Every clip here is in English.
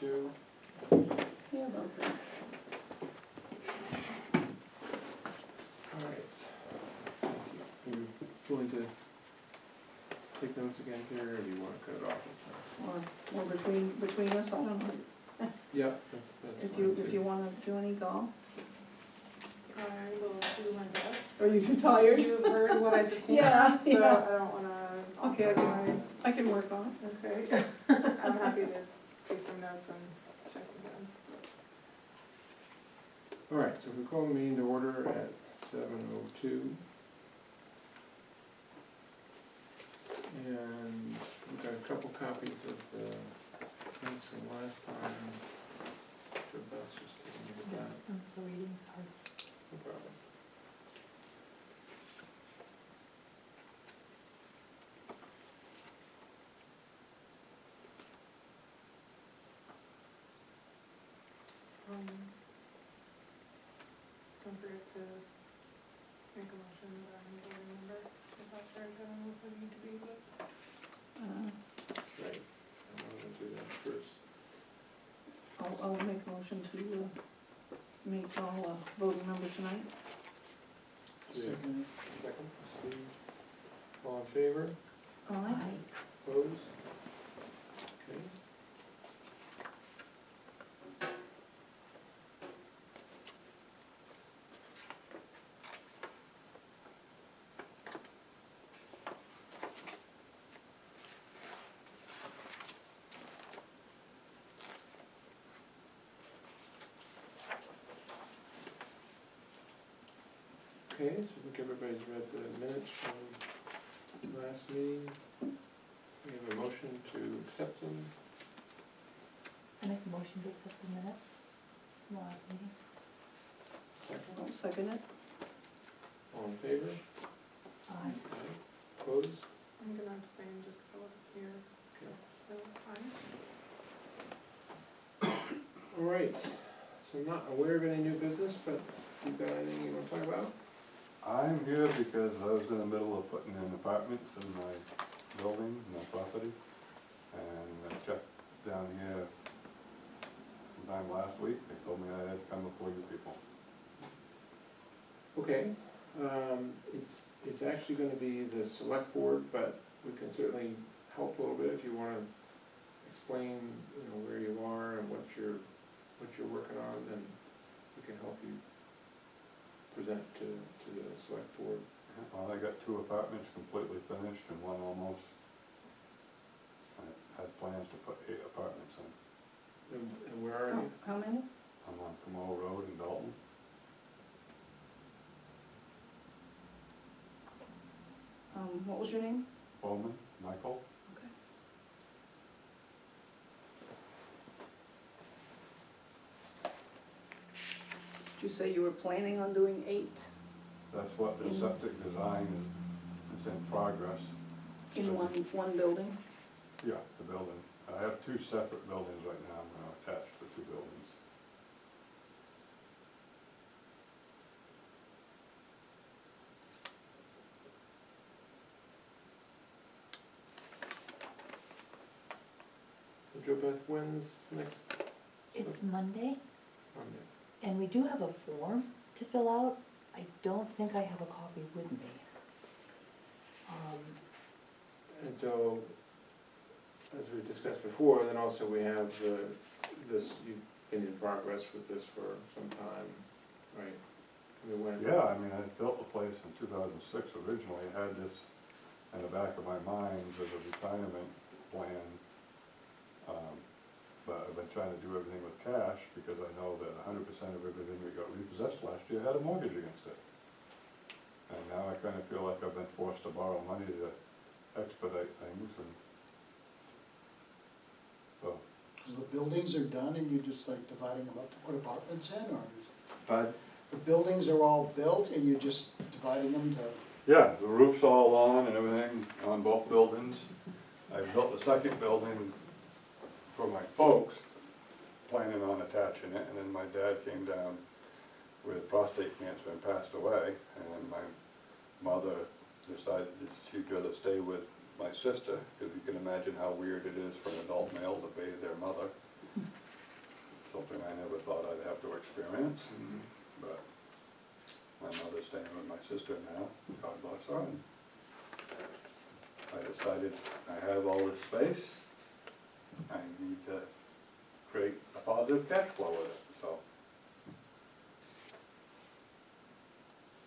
too. Yeah, about that. All right. Thank you. Are you willing to take notes again here, or do you want to cut it off this time? Or between us, I don't know. Yeah, that's If fine you, too. if you wanna do any call, I will do my best. are you too tired? You've heard what I just came Yeah, from, so yeah. I don't wanna. Okay, I can work on it. Okay. I'm happy to take some notes and check the guns. All right, so we call the meeting to order at 7:02. And we've got a couple copies of the minutes from last time. Sure Beth's just taking me to that. I'm still reading, sorry. No problem. Don't forget to make a motion that I'm a voting member, if that's where I don't know if I need to be, but. Right, I'm gonna do that first. I'll make a motion to, make all voting members tonight. Second, Steve. All in favor? Aye. Opposed? Okay. Okay, so I think everybody's read the minutes from last meeting. We have a motion to accept them. I make a motion to accept the minutes from the last meeting. Second. I'll second it. All in favor? Aye. Opposed? I'm gonna abstain just because I wasn't here, Okay. so fine. All right, so I'm not aware of any new business, but you got anything you want to talk about? I'm here because I was in the middle of putting in apartments in my building, my property, and I checked down here sometime last week. They told me I had to come before you people. Okay, it's actually gonna be the select board, but we can certainly help a little bit if you wanna explain, you know, where you are and what you're working on, then we can help you present to the select board. Well, I got 2 apartments completely finished and one almost. I had plans to put 8 apartments in. And where are you? How many? I'm on Comeau Road in Dalton. What was your name? Bowman, Michael. Okay. Did you say you were planning on doing 8 That's what the septic design is in progress. in one building? Yeah, the building. I have 2 separate buildings right now. I'm gonna attach the 2 buildings. So Joe Beth, when's next It's Monday, Monday? and we do have a form to fill out. I don't think I have a copy with me. And so, as we discussed before, then also we have this, you've been in progress with this for some time, right? I mean, when? Yeah, I mean, I built the place in 2006 originally. I had this in the back of my mind as a retirement plan. But I've been trying to do everything with cash because I know that 100% of everything we got repossessed last year had a mortgage against it. And now I kind of feel like I've been forced to borrow money to expedite things, and so. So the buildings are done and you're just like dividing them up to put apartments in, or? But, The buildings are all built and you're just dividing them to, yeah, the roof's all on and everything on both buildings. I built the second building for my folks, planning on attaching it, and then my dad came down with prostate cancer and passed away, and my mother decided that she'd rather stay with my sister, because you can imagine how weird it is for an adult male to bathe their mother. have to experience, Mhm. but my mother's staying with my sister now, God bless her, and I decided I have all this space, I need to create a positive cash flow with it, so.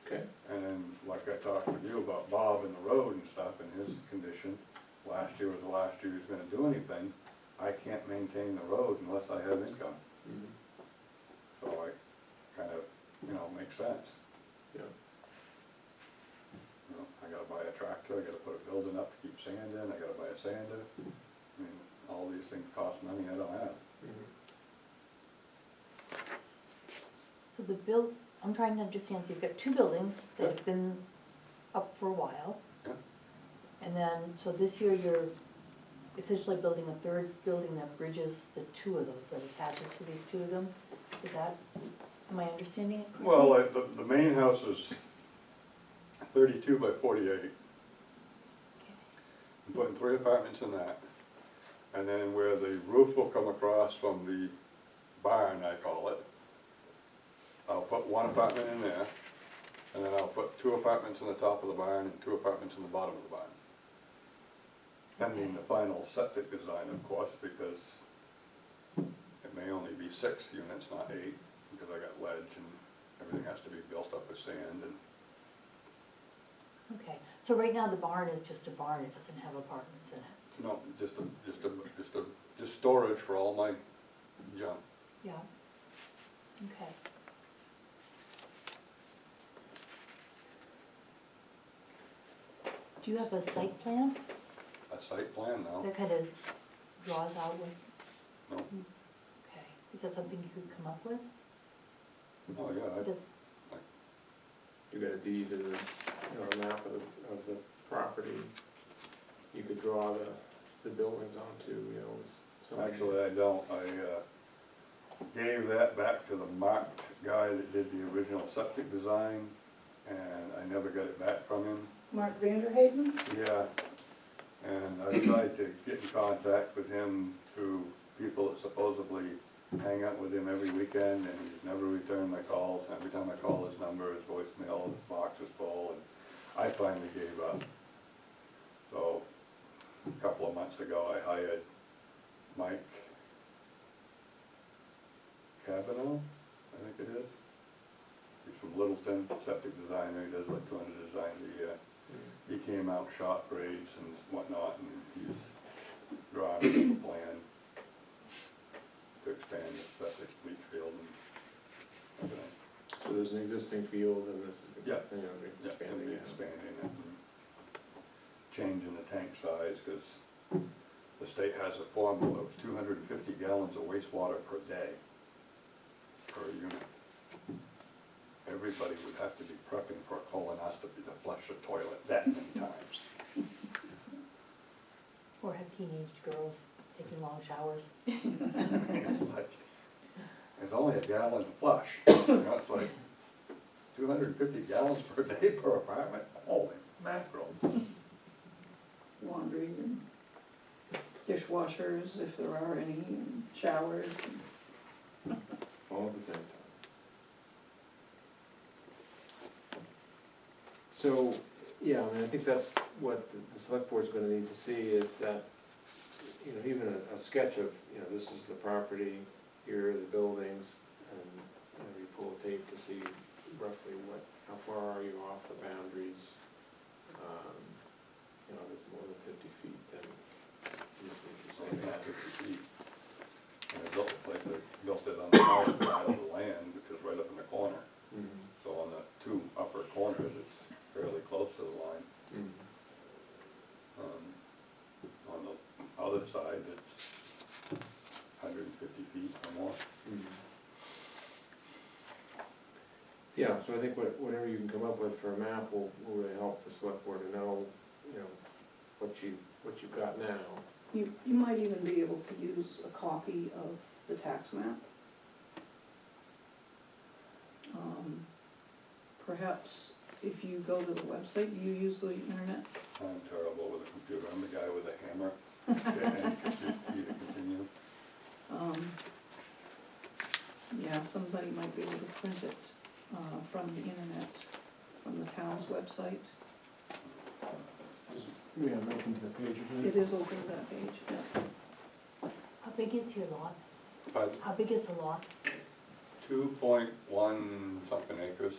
Okay, And then, like I talked with you about Bob and the road and stuff and his condition, last year was the last year he was gonna do anything. I can't maintain the road unless I have income, mhm, so I kind of, makes sense. yeah, I gotta buy a tractor, I gotta put a building up to keep sand in, I gotta buy a sander. I mean, all these things cost money I don't have. mhm. So I'm trying to understand, so you've got two buildings that have been up for a while. Yeah. And then, so this year you're essentially building a third building that bridges the two of those, that attaches to these two of them? Is that, am I understanding it correctly? Well, the main house is 32 by 48. I'm putting 3 apartments in that. And then where the roof will come across from the barn, I call it, I'll put 1 apartment in there, and then I'll put 2 apartments in the top of the barn and 2 apartments in the bottom of the barn. Pending the final septic design, of course, because it may only be 6 units, not 8, because I got ledge and everything has to be built up with sand and. Okay, so right now the barn is just a barn, it doesn't have apartments in it? No, just storage for all my junk. Yeah. Okay. Do you have a site plan A site plan now? that kind of draws out what, No? okay, is that something you could come up with? Oh, yeah, Does- You got a deed to the, a map of the property, you could draw the buildings onto, with some. actually, I don't. I gave that back to the Mark guy that did the original septic design, and I never got it back from him. Mark Vanderhaven? Yeah, and I tried to get in contact with him through people that supposedly hang out with him every weekend, and he's never returned my calls. Every time I call his number, his voicemail box is full, and I finally gave up. So, a couple of months ago, I hired Mike Cavanaugh, I think it is. He's from Littleton, septic designer, he does like 200 designs a year. He came out, shot grades and whatnot, and he's drawing a plan to expand the septic leach field and everything. So there's an existing field and this is, Yeah. expanding Expanding, it. expanding it, and changing the tank size, because the state has a formula of 250 gallons of wastewater per day per unit. Everybody would have to be prepping for a colonoscopy to flush a toilet that many times. Or have teenage girls taking long showers? It's like, it's only a gallon to flush, it's like 250 gallons per day per apartment, holy mackerel. Laundry and dishwashers, if there are any, and showers. All at the same time. So, yeah, I think that's what the select board's gonna need to see is that, even a sketch of, this is the property, here are the buildings, and, you pull a tape to see roughly how far are you off the boundaries. If it's more than 50 feet, then you just need to say Only that. 50 feet. And I built the place, I built it on the far side of the land, which is right up in the corner. Mhm. So on the 2 upper corners, it's fairly close to the line. Mhm. On the other side, it's 150 feet or more. Mhm. Yeah, so I think whatever you can come up with for a map will really help the select board to know, what you've got now. You might even be able to use a copy of the tax map. Perhaps if you go to the website, do you use the internet? I'm terrible with a computer, I'm the guy with a hammer. And continue. Yeah, somebody might be able to print it, from the internet, from the town's website. We have opened the page again. It is open to that page, yeah. How big is your lot? But How big is the lot? 2.1 something acres.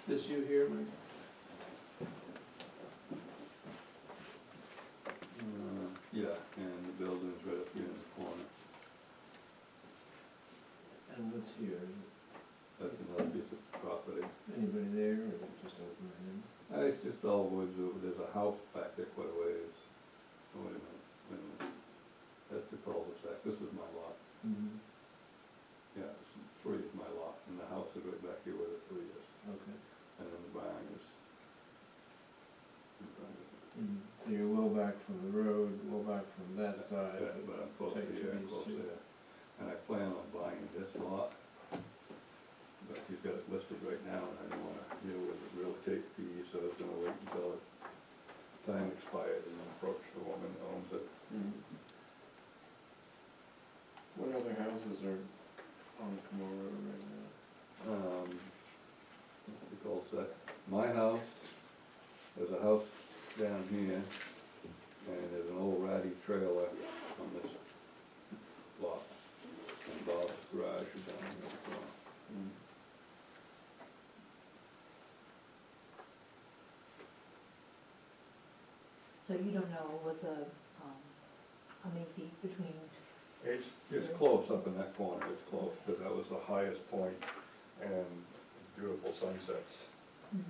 This you here, Mike? Yeah, and the building's right up here in the corner. And what's here? That's another piece of property. Anybody there, or is it just open to him? It's just all woods, there's a house back there quite a ways. Oh, wait a minute. That's the cul-de-sac, this is my lot. Mm-hmm. Yeah, three is my lot, and the house is right back here where the three is. Okay. And then the barn is in front of it. Mm-hmm. So you're a little back from the road, a little back from that side. Yeah, but I'm close to take here, these close two. there. And I plan on buying this lot, but he's got it listed right now, and I don't wanna deal with the real estate fees, so I was gonna wait until the time expired and then approach the woman that owns it. Mhm. What other houses are on Comeau Road right now? What's it called, that? My house, there's a house down here, and there's an old ratty trailer on this lot. And Bob's garage is down here as well. Mm. So you don't know what the, how many feet between, It's close up in that corner, it's close, because that was the highest point and beautiful sunsets. And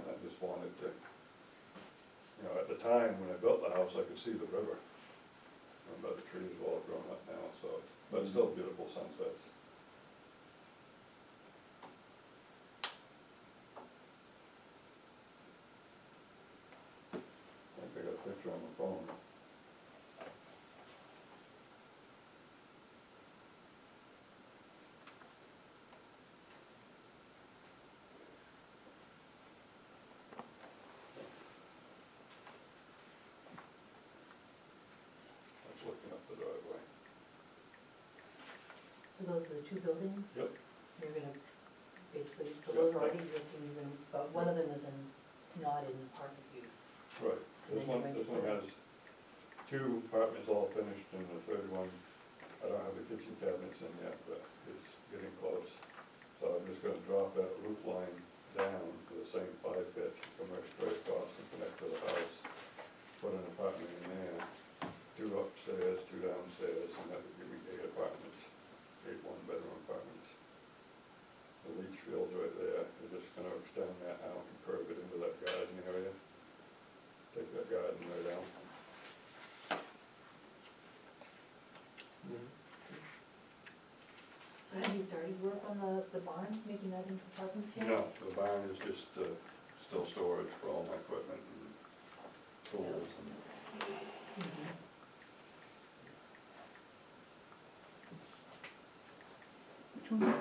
I just wanted to, you know, at the time when I built the house, I could see the river. But the trees are all grown up now, so, but it's still beautiful sunsets. I think I got a picture on my phone. I was looking up the driveway. so those are the two buildings? Yep. You're gonna, basically, so Yep. those are already existing, you're gonna, but one of them is in, not in apartment use. Right, And then you're this going one to- has two apartments all finished, and the third one, I don't have the kitchen cabinets in yet, but it's getting close. So I'm just gonna drop that roof line down to the same 5 pitch, come right straight across and connect to the house. Put an apartment in there, 2 upstairs, 2 downstairs, and that would give me 8 apartments, 8 one-bedroom apartments. The leach field's right there, we're just gonna extend that out and curve it into that garden area. Take that garden right out. Mhm. So have you started work on the barn, making that into apartments yet? No, the barn is just still storage for all my equipment and tools and. Mhm. Which one? Okay,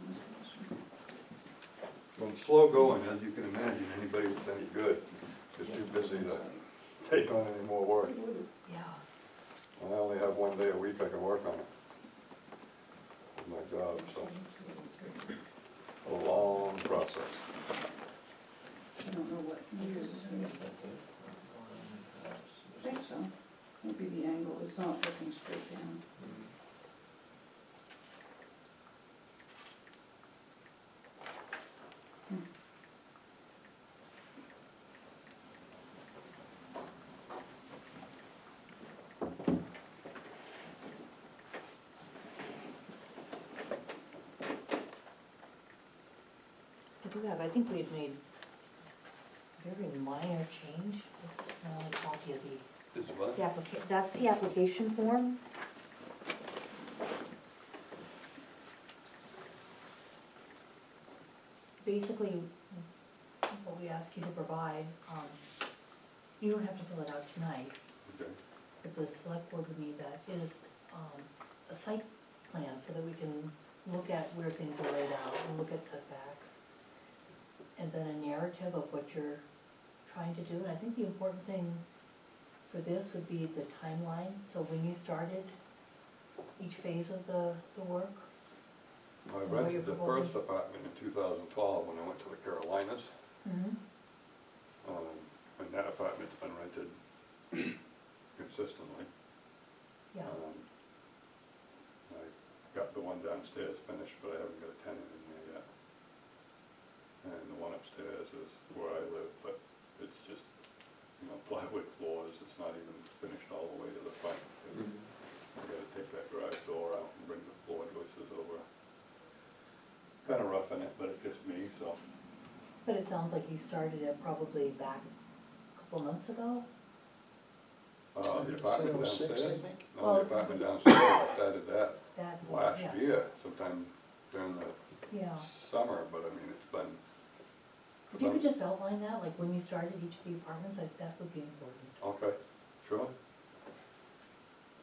this one. Well, it's slow going, as you can imagine, anybody that's any good is too busy to take on any more work. Yeah. I only have 1 day a week I can work on it. With my job, so a long process. I don't know what years it is. I think so. Would be the angle, it's not looking straight down. I do have, I think we've made very minor change. It's my only copy of This is what? the that's the application form. Basically, what we ask you to provide, you don't have to fill it out tonight, Okay. that the select board would need that is, a site plan, so that we can look at where things are laid out and look at setbacks. And then a narrative of what you're trying to do, and I think the important thing for this would be the timeline, so when you started each phase of the work. I And what you're rented the proposing? first apartment in 2012 when I went to the Carolinas. Mm-hmm. And that apartment's been rented consistently. Yeah, I got the one downstairs finished, but I haven't got a tenant in there yet. And the one upstairs is where I live, but it's just, plywood floors, it's not even finished all the way to the front. I gotta take that garage door out and bring the floor joists over. Kinda roughing it, but it's just me, so. but it sounds like you started it probably back a couple of months ago? The apartment You said 06, downstairs? I think? No, Well, the apartment downstairs, I started that That, last yeah, year, sometime during the yeah. summer, but I mean, it's been. If you could just outline that, like when you started each of the apartments, that would be important. Okay, sure.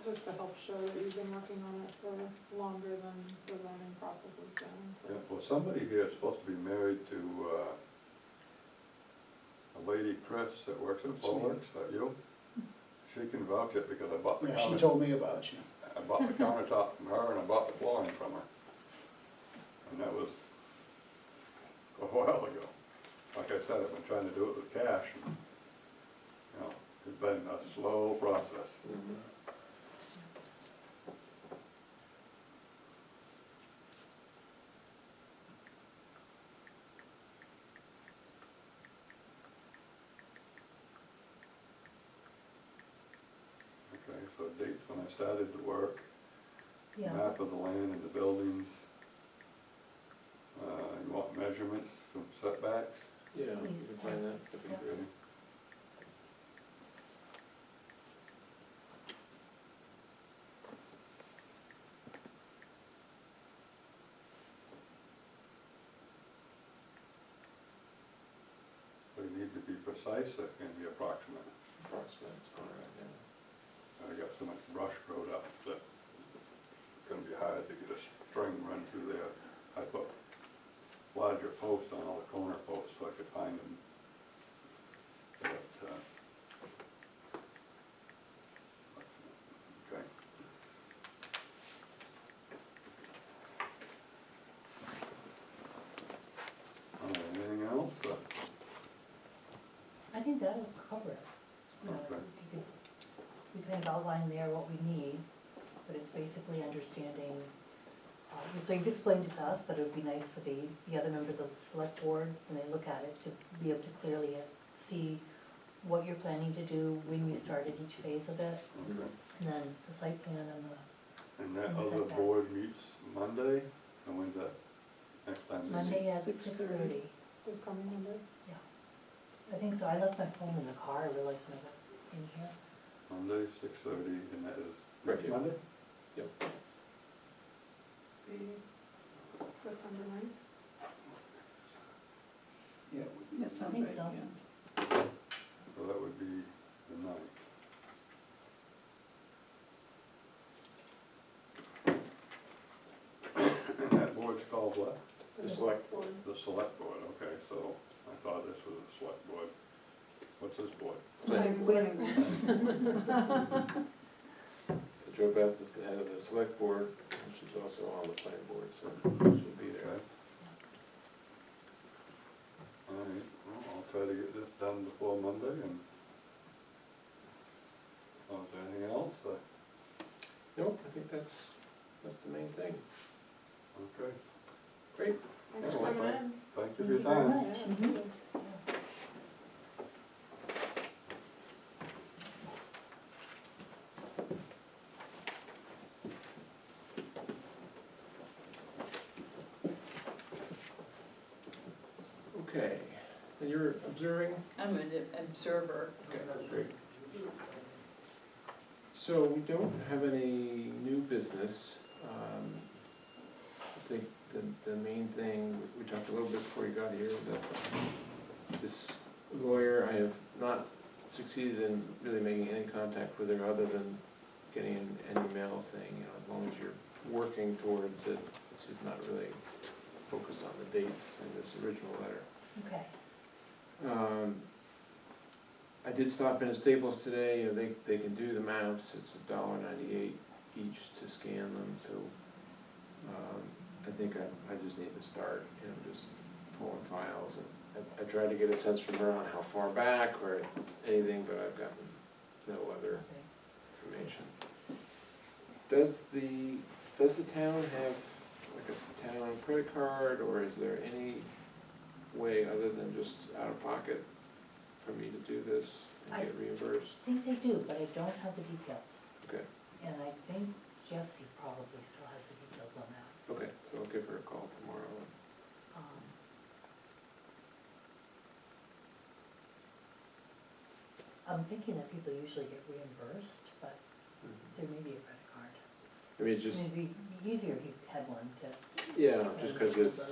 Just to help show that you've been working on it for longer than the zoning process has been. so Yeah, it's- well, somebody here is supposed to be married to, a lady, Chris, that works at That's me. Flowworks, that you? She can vouch it because I bought the Yeah, she counter, told me about you. I bought the countertop from her and I bought the flooring from her. And that was a while ago. Like I said, I've been trying to do it with cash and, it's been a slow process. Okay, so dates when I started the work, Yeah, map of the land and the buildings. You want measurements from setbacks? Yeah, you Please, can find yes. that, that'd be Yeah. great. They need to be precise, they can be approximate. Approximate, it's fine right now. I got so much brush growed up that it's gonna be hard to get a string run through there. I put larger posts on all the corner posts so I could find them. But, okay. Anything else? I think that'll cover it. Okay. We kind of outlined there what we need, but it's basically understanding, so you've explained it to us, but it would be nice for the other members of the select board, when they look at it, to be able to clearly see what you're planning to do, when you started each phase of it, Okay. and then the site plan and the, And that And the other setbacks. board meets Monday, and when's that, next time? they meet? Monday at 6:30. 6:30. This coming Monday? I think so, I left my phone in the car, I realized when I got in here. Monday, 6:30, and that is Right, next yeah. Monday? Yes. The September 9th? Yeah, it would be. That sounds think right, so. yeah. So that would be the 9th. And that board's called what? The select board. The select board, okay, so I thought this was a select board. What's this board? Planning Planning. So Joe Beth is the head of the select board, and she's also on the planning board, so she'll be there. Okay. All right, well, I'll try to get this done before Monday, and is there anything else? Nope, I think that's the main thing. Okay, Great. Thanks for Excellent. coming in. thank you for your Thank you very time. much. Yeah, Mhm. absolutely. Okay, and you're observing? I'm an observer. Okay, great. So we don't have any new business. I think the main thing, we talked a little bit before you got here, that this lawyer, I have not succeeded in really making any contact with her other than getting an email saying, you know, as long as you're working towards it, she's not really focused on the dates in this original letter. Okay, I did stop in at Staples today, you know, they can do the maps, it's $1.98 each to scan them, so, I think I just need to start, you know, just pulling files, and I tried to get a sense from her on how far back or anything, but I've gotten no other okay. information. Does the town have like a town credit card, or is there any way other than just out of pocket for me to do this and get reimbursed? I think they do, but I don't have the details. Okay, And I think Jessie probably still has the details on that. okay, so I'll give her a call tomorrow. Um, I'm thinking that people usually get reimbursed, but there may be a credit card. I mean, it's just, It'd be easier if you had one to. yeah, just because reimburse.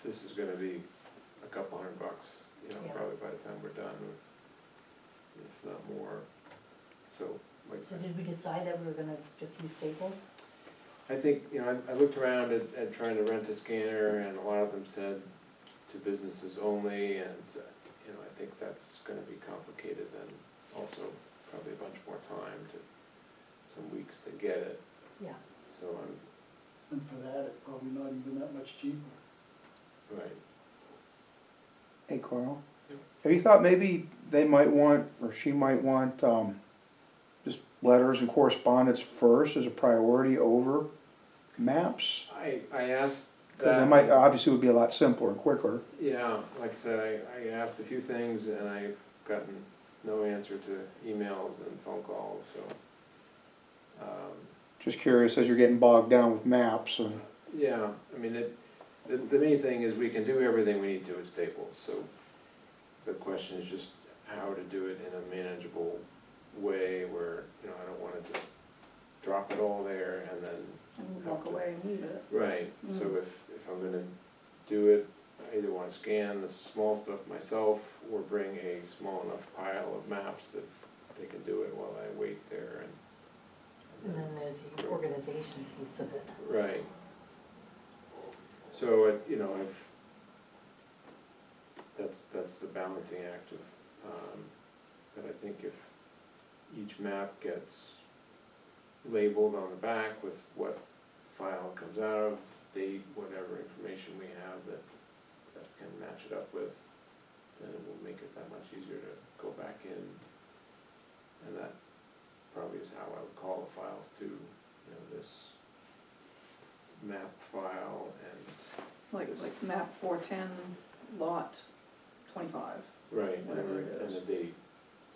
this is gonna be a couple $100, you know, Yeah. probably by the time we're done with, if not more, so, like. So did we decide that we were gonna just use Staples? I think, you know, I looked around at trying to rent a scanner, and a lot of them said to businesses only, and, you know, I think that's gonna be complicated, and also probably a bunch more time some weeks to get it, Yeah. so And for that, it's probably not even that much cheaper. right. Hey Carl, Yep. have you thought maybe they might want, or she might want, just letters and correspondence first as a priority over maps? I asked Cause that. it might, obviously would be a lot simpler and quicker. Yeah, like I said, I asked a few things, and I've gotten no answer to emails and phone calls, so, Just curious, as you're getting bogged down with maps and, yeah, I mean, the main thing is we can do everything we need to at Staples, so the question is just how to do it in a manageable way where, you know, I don't wanna just drop it all there and then. And walk away and leave it. Right, so Mm. if I'm gonna do it, I either wanna scan the small stuff myself or bring a small enough pile of maps that they can do it while I wait there And then there's the organization piece of it. right. So, you know, that's the balancing act of, but I think if each map gets labeled on the back with what file it comes out of, date, whatever information we have that can match it up with, then it will make it that much easier to go back in. And that probably is how I would call the files too, you know, this map file and, Like map 410, lot 25. right, Whatever it and is. the date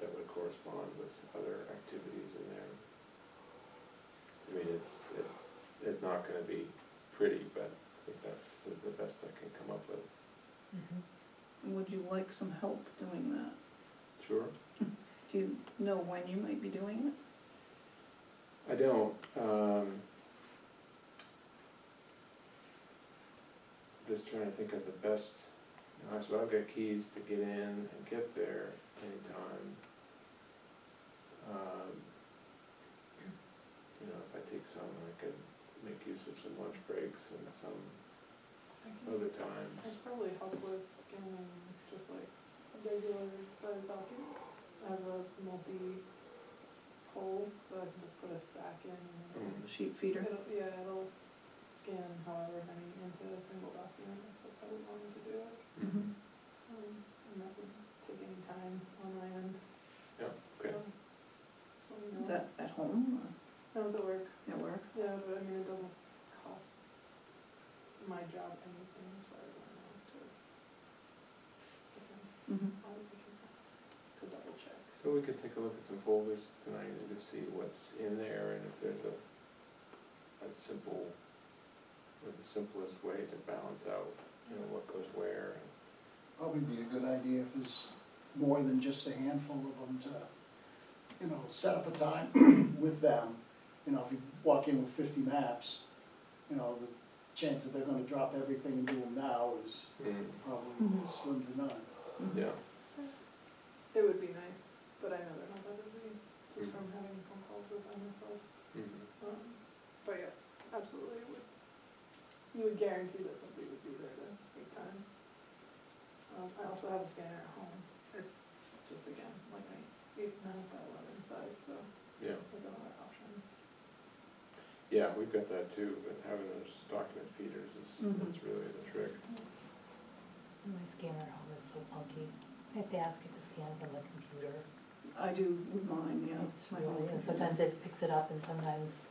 that would correspond with other activities in there. I mean, it's not gonna be pretty, but I think that's the best I can come up with. Would you like some help doing that? Sure. Do you know when you might be doing it? I don't, just trying to think of the best, you know, so I've got keys to get in and get there anytime. You know, if I take some, I could make use of some lunch breaks and some other times. I'd probably help with scanning just like regular size documents. I have a multi-pole, so I can just put a stack in and Sheet feeder? it'll scan however many into a single document, if that's how we wanted to do it. Mhm. And that would take any time on my end. Yeah, okay. So we know. Is that at home That was at work, or at work? yeah, but I mean, it doesn't cost my job anything as far as I know to scan Mhm. all the different things, to double check. So we could take a look at some folders tonight and just see what's in there and if there's a simple, or the simplest way to balance out, you know, what goes where. Probably be a good idea if there's more than just a handful of them to, you know, set up a time with them. You know, if you walk in with 50 maps, you know, the chance that they're gonna drop everything and do them now is probably Mhm. slim to none. Mhm. Yeah, It would be nice, but I you would guarantee that somebody would be there to take time. I also have a scanner at home, it's just again, like my 8x11 size, so Yeah, that's another option. yeah, we've got that too, but having those document feeders is, Mhm. that's really the trick. My scanner at home is so funky. I have to ask it to scan from the computer. I do with mine, yeah. It's My really, home and computer. sometimes it picks it up and sometimes,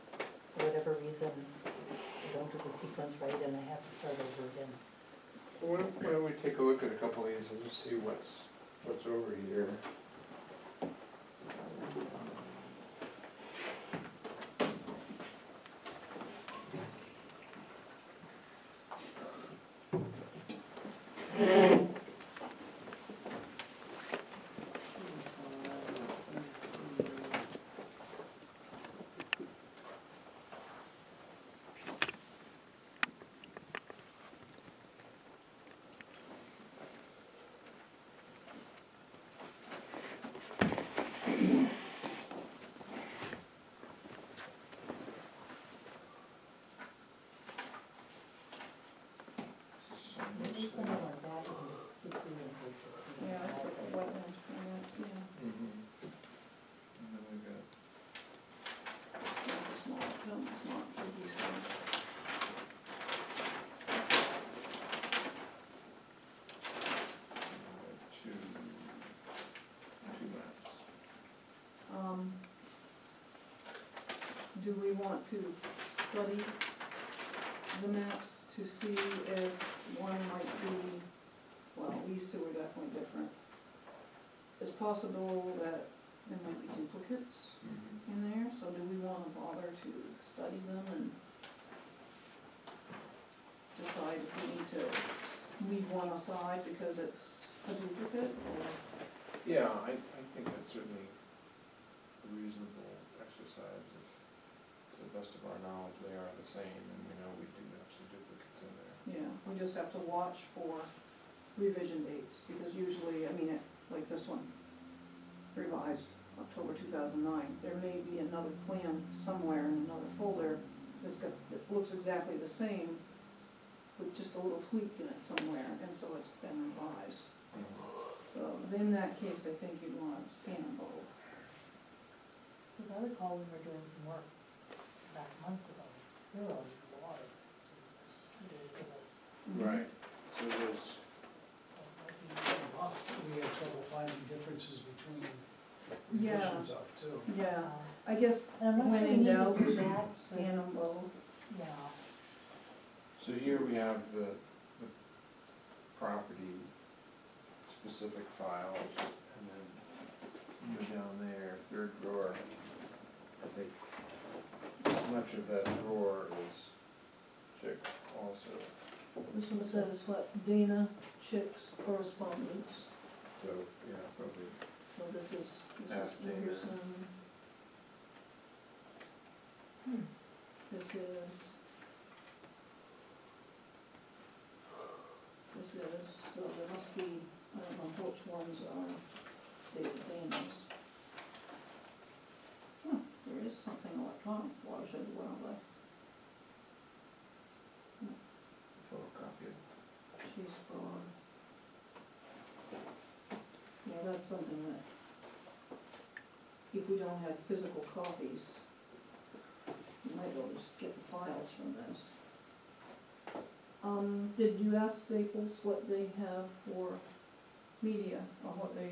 for whatever reason, I don't do the sequence right and I have to start over again. Well, why don't we take a look at a couple of these and just see what's over here. Maybe some of our back can just sit through and they just. Yeah, it's like a wetlands permit, yeah. And then we've got, It's not, no, it's not, maybe so. two maps. Do we want to study the maps to see if one might be, well, these two are definitely different. It's possible that there might be duplicates in there, so do we wanna bother to study them and decide if we need to leave one aside because it's a duplicate, or? Yeah, I think that's certainly a reasonable exercise if, to the best of our knowledge, they are the same, and we know we do have some duplicates in there. Yeah, we just have to watch for revision dates, because usually, I mean, like this one, revised October 2009, there may be another plan somewhere in another folder that looks exactly the same, with just a little tweak in it somewhere, and so it's been revised. So in that case, I think you'd want to scan them both. Because I recall we were doing some work back months ago, there were a lot of ridiculous. Right, so there's, So it might be Lots that we have trouble finding differences between Yeah. revisions of too. Yeah, I guess And I'm not when sure we in need to doubt, do that, so, scan them both. yeah. so here we have the property specific files, and then you go down there, third drawer, I think much of that drawer is checked also, This one says what, Dana Chick's correspondence, so, yeah, probably, so this is Ask Dana. Pearson. This is, so there must be, I don't know which ones are David Dana's. There is something electronic, watershed wildlife, photocopy it. she's for. Yeah, that's something that, if we don't have physical copies, you might as well just get the files from this. Did you ask Staples what they have for media, or what they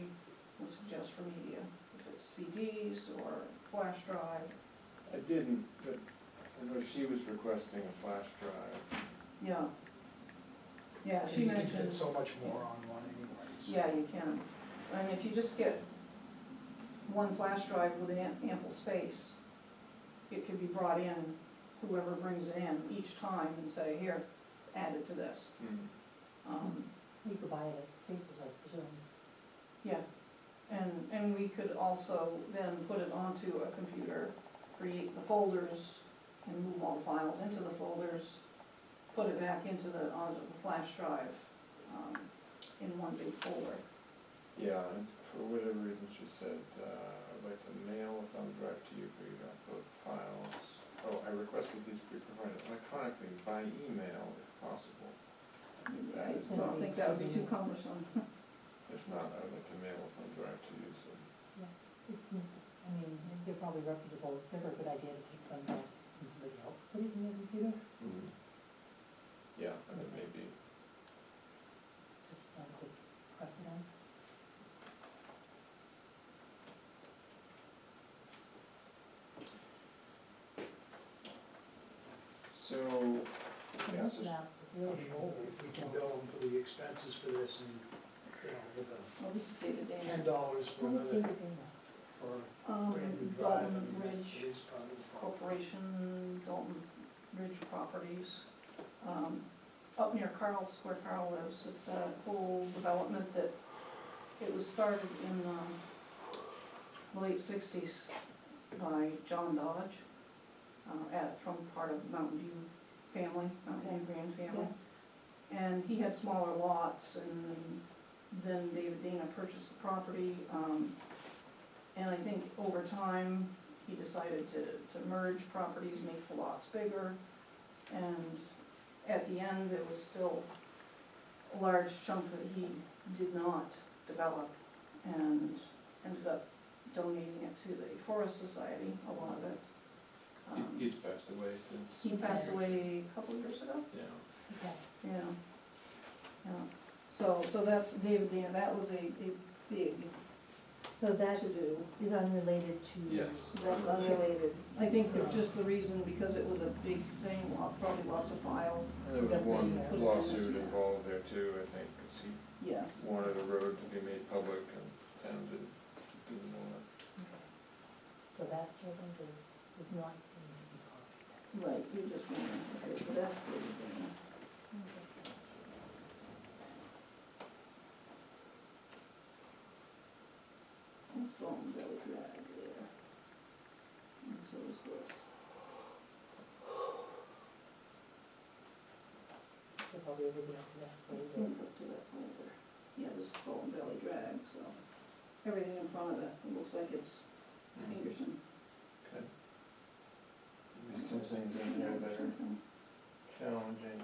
would suggest for media? If it's CDs or flash drive? I didn't, but I know she was requesting a flash drive. Yeah. Yeah, she You can mentioned. fit so much more on one anyways. Yeah, you can. And if you just get one flash drive with ample space, it can be brought in, whoever brings it in each time and say, here, add it to this. You could buy it at Staples, I presume. Yeah, and we could also then put it onto a computer, create the folders, and move all the files into the folders, put it back onto the flash drive, in one big folder. Yeah, and for whatever reason, she said, I'd like to mail a thumb drive to you for you to upload files. Oh, requested these be provided electronically by email if possible. I don't think that would be too cumbersome. If not, I would like to mail a thumb drive to you, so. It's, I mean, they're probably reputable, it's never a good idea to take one house and somebody else put it in their computer, Yeah, and it may be. just not a good precedent. So, yeah, Most so maps are really old, If we so. can bill them for the expenses for this and, with Well, this is David $10 Dana. for Who was another, David Dana? for brand new drive. Dalton and that's- Ridge it is probably the problem. Corporation, Dalton Ridge Properties, up near Carl's, where Carl lives. It's a whole development that, it was started in the late sixties by John Dodge, from part of Mountain View family, Mountain View Grand family. And he had smaller lots, and then David Dana purchased the property, and I think over time, he decided to merge properties, make the lots bigger, and at the end, it was still a large chunk that he did not develop, and ended up donating it to the Forest Society, a lot of it. he's passed away since. He passed away a couple of years ago. Yeah. Okay. Yeah. So that's David Dana, that was a big So that to-do. is unrelated to. Yes. That's unrelated. I think that just the reason, because it was a big thing, probably lots of files. And there was Got the, one put it in this lawsuit map. involved there too, I think, 'cause he Yes. wanted a road to be made public and town didn't want it. Okay. So that servant is not going to be copied. Right, you just want to, okay, so that's David Dana. Okay. And Stone Valley Drive there. And so is this. They'll probably ever get to that Link folder. up to that folder. Yeah, this is Stone Valley Drive, so everything in front of it, it looks like it's Peterson. Okay. There's some things in here that are challenging.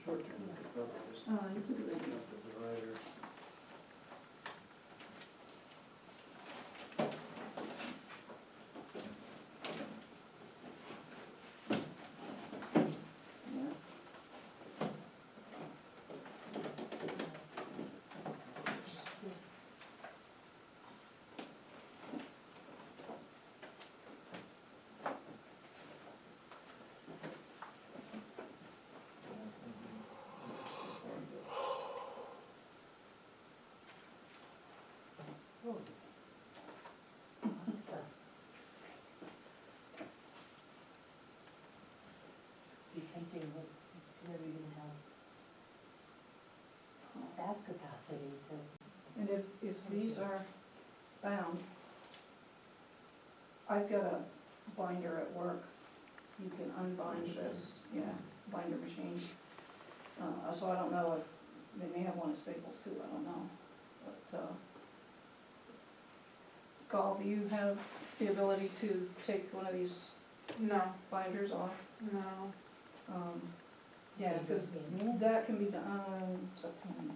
Short term, we could probably just It's a good idea. have the divider. Yeah. Yes. Oh. Nice stuff. Be tempting, it's too bad we didn't have staff capacity to. And if these are bound, I've got a binder at work. You can unbind this, yeah, binder machine. So I don't know if, they may have one at Staples too, I don't know. But, Gall, do you have the ability to take one of these No, binders off? no. Yeah, because that can be done, September,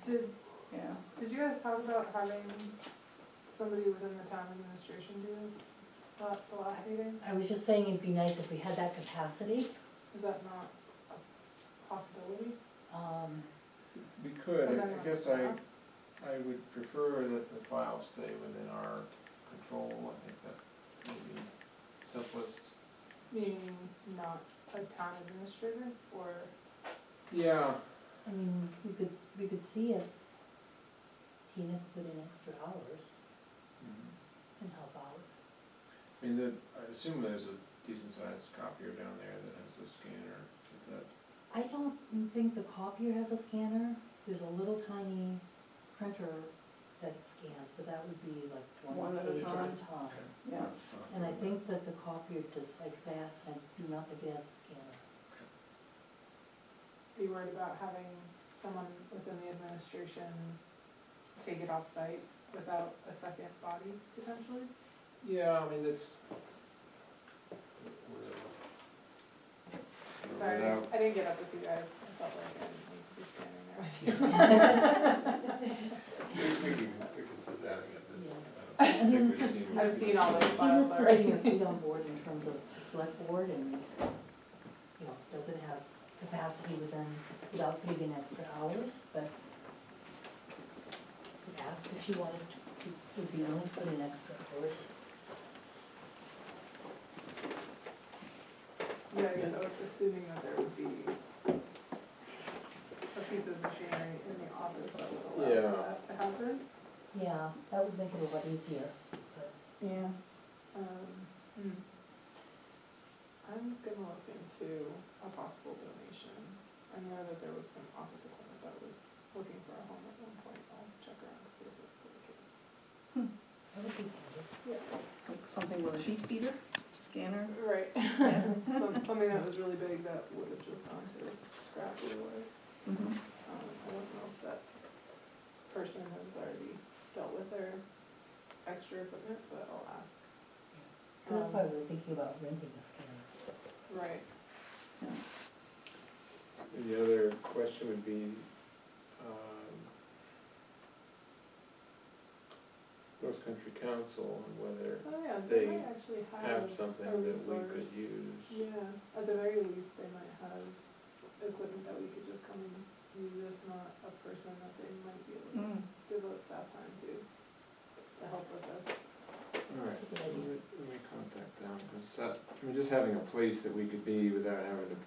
Did, yeah. did you guys talk about having somebody within the town administration do this, the last meeting? I was just saying it'd be nice if we had that capacity. Is that not a possibility? We could, And I then guess what's I would prefer that the files stay within our control. I think that may be simplest. Meaning not a town administrator, or? Yeah, I mean, we could see if Tina put in extra hours and help out. I mean, I assume there's a decent sized copier down there that has a scanner, is that? I don't think the copier has a scanner. There's a little tiny printer that scans, but that would be like one One at a page at time. a time. Yeah. And I think that the copier does like fast, I do not think it has a scanner. Are you worried about having someone within the administration take it off-site without a second body potentially? Yeah, I mean, it's, Sorry, without, I didn't get up with you guys, I felt like I didn't need to be standing there with you. we can sit down and get this. Yeah. I don't think we've seen. I've seen all those He files has to already. get your feet on board in terms of the select board and, you know, doesn't have capacity without putting in extra hours, but he asked if she wanted to, would be willing to put in extra hours. Yeah, I guess I was assuming that there would be a piece of machinery in the office that would allow Yeah. for that to happen. Yeah, that would make it a lot easier, but Yeah. Hmm. I'm gonna look into a possible donation. I know that there was some office equipment that was looking for a home at one point. I'll check around to see if it's still the case. that would be handy. Yeah. Like something with a sheet feeder, scanner. Right. Yeah. Something that was really big that would have just gone to scrap either way. Mhm. I don't know if that person has already dealt with their extra equipment, but I'll ask. And that's why we were thinking about renting a scanner. Right. Yeah. And the other question would be, North Country Council and whether Oh, yeah, They they might actually have something a that we resource. could use. Yeah, at the very least, they might have equipment that we could just come and use, if not a person that they might be able to Mm. devote staff time to help with this. All right, That's a good idea. let me contact them, because that, I mean, just having a place that we could be without having to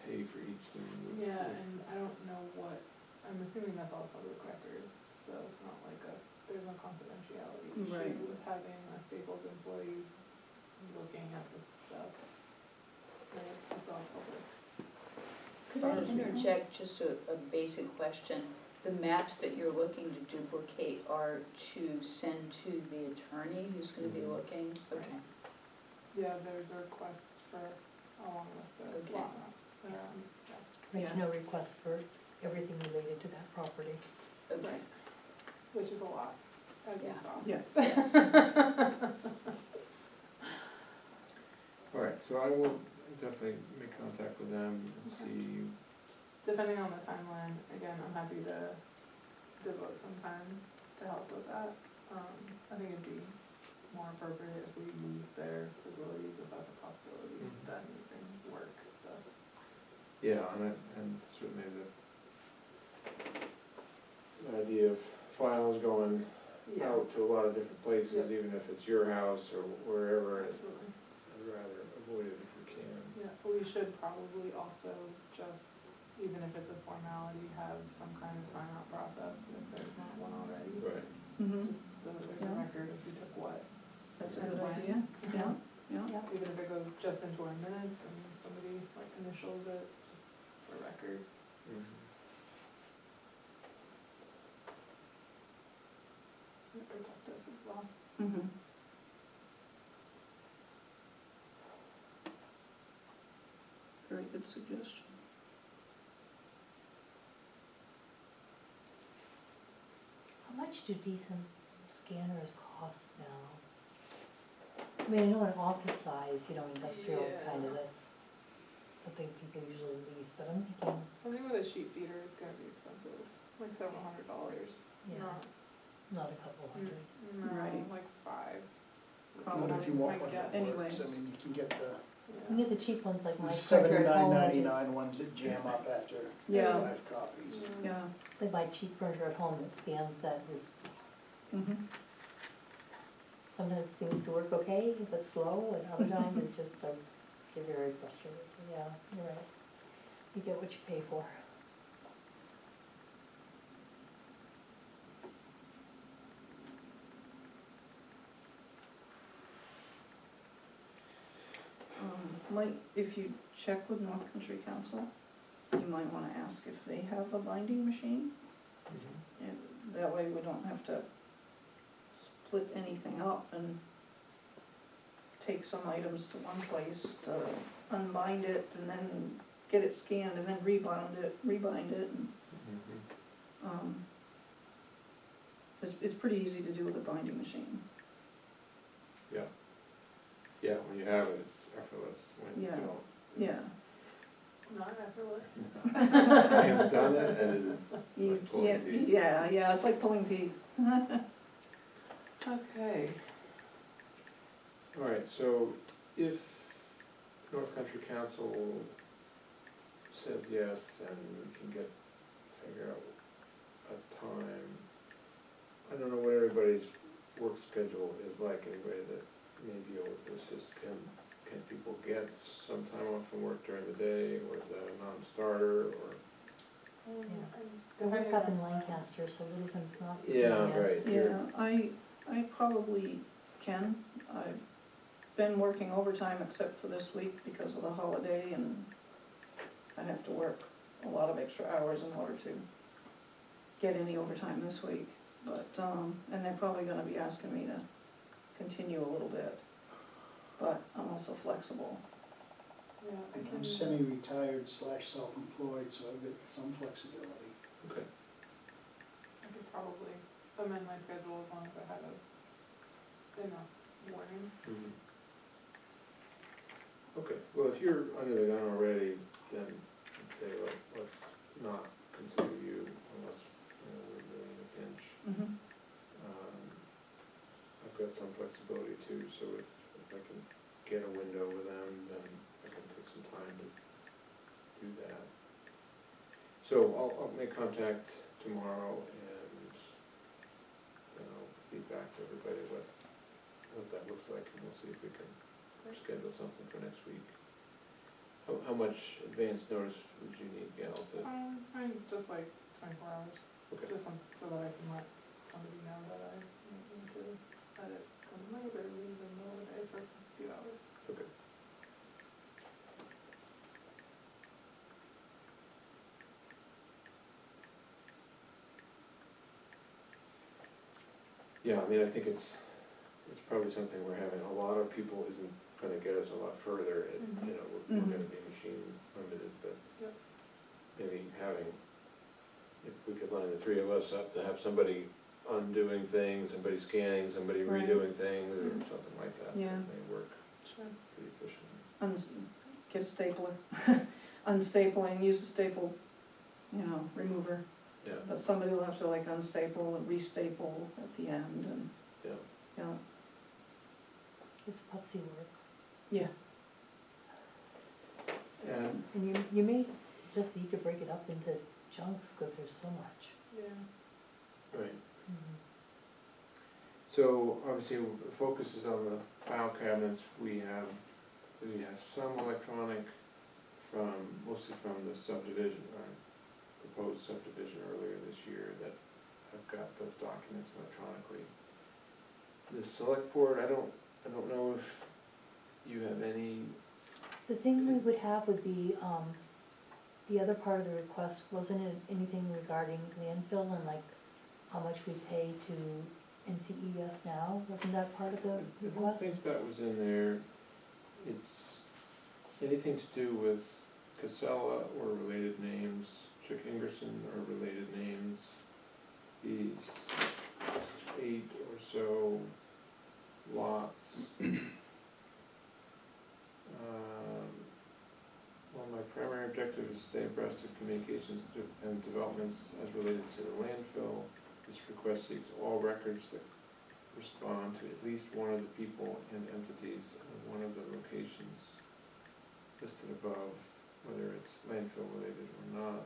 pay for each thing. would- Yeah, and I don't know what, I'm assuming that's all public record, so it's not like there's no confidentiality Right. issue with having a Staples employee looking at this stuff. Like, it's all public. Could I interject just a basic question? The maps that you're looking to duplicate are to send to the attorney who's gonna be looking? Okay. Yeah, there's a request for a long list of Okay. lot map, yeah. There's Yeah. no request for everything related to that property. Okay. Which is a lot, as you Yeah. saw. Yeah. All right, so I will definitely make contact with them and see, Depending on the timeline, again, I'm happy to devote some time to help with that. I think it'd be more appropriate if we use their facilities, if that's a possibility, Mhm. than using work stuff. yeah, and certainly the idea of files going Yeah, out to a lot of different places, Yeah. even if it's your house or wherever, absolutely. I'd rather avoid it if we can. Yeah, we should probably also just, even if it's a formality, have some kind of sign-out process if there's not one already. Right. Mhm. Just so that there's a Yeah. record of who took what. That's a and good when. idea. Yeah, yeah. Yeah. Even if it goes just into our minutes and somebody like initials it, just for record. Mhm. It protect us as well. Mhm. Very good suggestion. How much do decent scanners cost now? I mean, I know an office size, you know, industrial Yeah. kind of, that's something people usually lease, but I'm thinking, Something with a sheet feeder is gonna be expensive, like several $100s. Yeah. Not, not a couple hundred. no, Right. like $5. Probably. But if you want My one that guess. works, I mean, you can get You can get the cheap ones like my the printer at home, which is, $79.99 ones that jam up after Yeah. 5 copies. Yeah. like my cheap printer at home that scans that is, Mhm. sometimes seems to work okay, but slow, and other times it's just, get very frustrated, so yeah, you're right. You get what you pay for. Might, if you check with North Country Council, you might wanna ask if they have a binding machine. Mhm. And that way we don't have to split anything up and take some items to one place to unbind it and then get it scanned and then rebind it and, Mhm. it's pretty easy to do with a binding machine. Yeah, when you have it, it's effortless, when you Yeah. don't. Yeah. it's- Not effortless. I have done it and it is You like pulling can't, teeth. yeah, it's like pulling teeth. Okay. All right, so if North Country Council says yes and we can figure out a time, I don't know what everybody's work schedule is like, anybody that may be able to assist, can people get some time off from work during the day, or is that a non-starter, or? I work up in Lancaster, so Littleton's not. Yeah, right. Yeah, I probably can. I've been working overtime except for this week because of the holiday, and I have to work a lot of extra hours in order to get any overtime this week. But, and they're probably gonna be asking me to continue a little bit, but I'm also flexible. Yeah, I I'm can, semi-retired / self-employed, so I've got some flexibility. Okay. I could probably amend my schedule as long as I had enough warning. Mhm. Okay, well, if you're under the gun already, then I'd say let's not consider you unless, we're really in a pinch. Mm-hmm. I've got some flexibility too, so if I can get a window with them, then I can take some time to do that. So I'll make contact tomorrow and then I'll feed back to everybody what that looks like, and we'll see if we can schedule something for next week. How much advance notice would you need, Gail, to? I'm just like 24 hours, Okay. just so that I can let somebody know that I need to let it come late or leave in the middle of the day for a few hours. Okay. Yeah, I mean, I think it's probably something we're having, a lot of people isn't gonna get us a lot further, and, Mhm. we're gonna be machine limited, but Yep. maybe if we could line the three of us up to have somebody undoing things, somebody scanning, somebody Right. redoing things, or Mhm. something like that, Yeah. that may work Sure. pretty efficiently. Get a stapler, unstapling, use a staple, remover. Yeah, But somebody will have to like unstaple and restaple at the end, and, yeah. It's putsy work. Yeah. And, And you may just need to break it up into chunks, because there's so much. Yeah. right, so obviously the focus is on the file cabinets. We have some electronic mostly from the subdivision, proposed subdivision earlier this year, that I've got those documents electronically. The select board, I don't know if you have any. The thing we would have would be, the other part of the request, wasn't it anything regarding landfill and like how much we pay to NCES now? Wasn't that part of the I don't request? think that was in there. It's anything to do with Casella or related names, Chick Ingerson or related names. These 8 or so lots. Well, my primary objective is to stay abreast of communications and developments as related to the landfill. This request seeks all records that respond to at least one of the people and entities in one of the locations listed above, whether it's landfill related or not.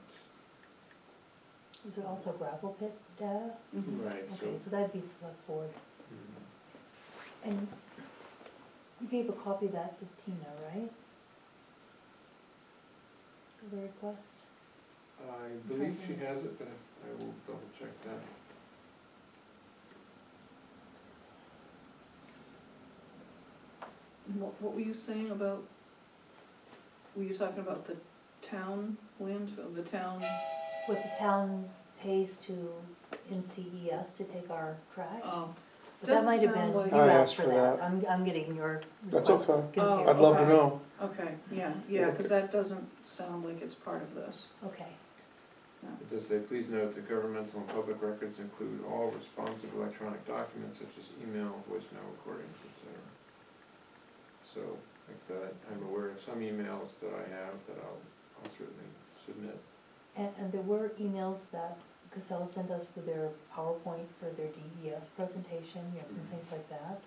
Is there also gravel pit data? Mhm. Right, so. Okay, so that'd be select board. Mhm. And you gave a copy of that to Tina, right? The request? I believe she has it, but I will double check that. What were you saying about, were you talking about the town landfill, the town? What the town pays to NCES to take our trash? Oh, But that doesn't might have sound been, like- you I asked asked for for that. that. I'm getting your That's request okay. confused. I'd love to Okay. know. okay, yeah, because that doesn't sound like it's part of this. Okay, It does say, please note that governmental and public records include all responsive electronic documents such as email, voicemail recordings, etc. So, like I said, I'm aware of some emails that I have that I'll I'll certainly submit. And there were emails that Casella sent us for their PowerPoint for their DES presentation, you know, some things like that.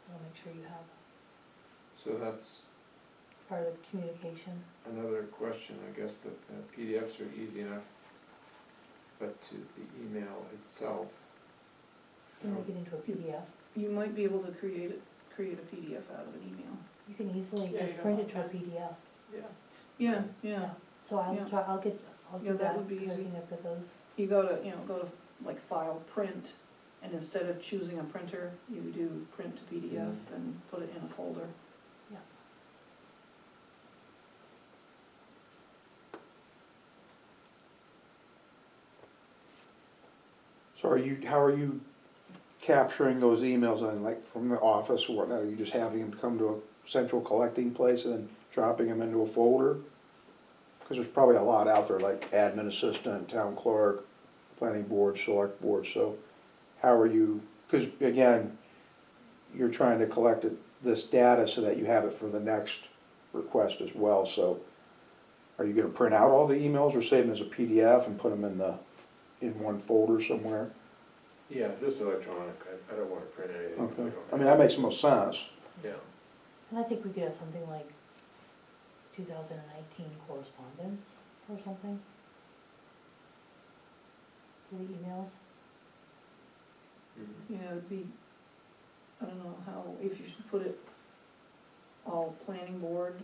I'll make sure you have So that's part of the communication. another question, I guess, that PDFs are easy enough, but to the email itself. You can make it into a PDF. You might be able to create a PDF out of an email. You can easily Yeah, just you print don't it to a want PDF. Yeah. Yeah. So I'll Yeah. try, I'll Yeah, do that that, would be easy. looking at those. You go to like file, print, and instead of choosing a printer, you do print to PDF and put it in a folder. Yeah. So how are you capturing those emails on, like, from the office or whatnot? Are you just having them come to a central collecting place and then dropping them into a folder? Because there's probably a lot out there, like admin assistant, town clerk, planning board, select board, so how are you, because again, you're trying to collect this data so that you have it for the next request as well, so are you gonna print out all the emails or save them as a PDF and put them in one folder somewhere? Yeah, just electronic, I don't wanna print anything. if we Okay, don't I mean, have that it. makes the most sense. Yeah, And I think we could have something like 2019 correspondence or something for the emails. mhm. Yeah, it'd be, I don't know how, if you should put it all planning board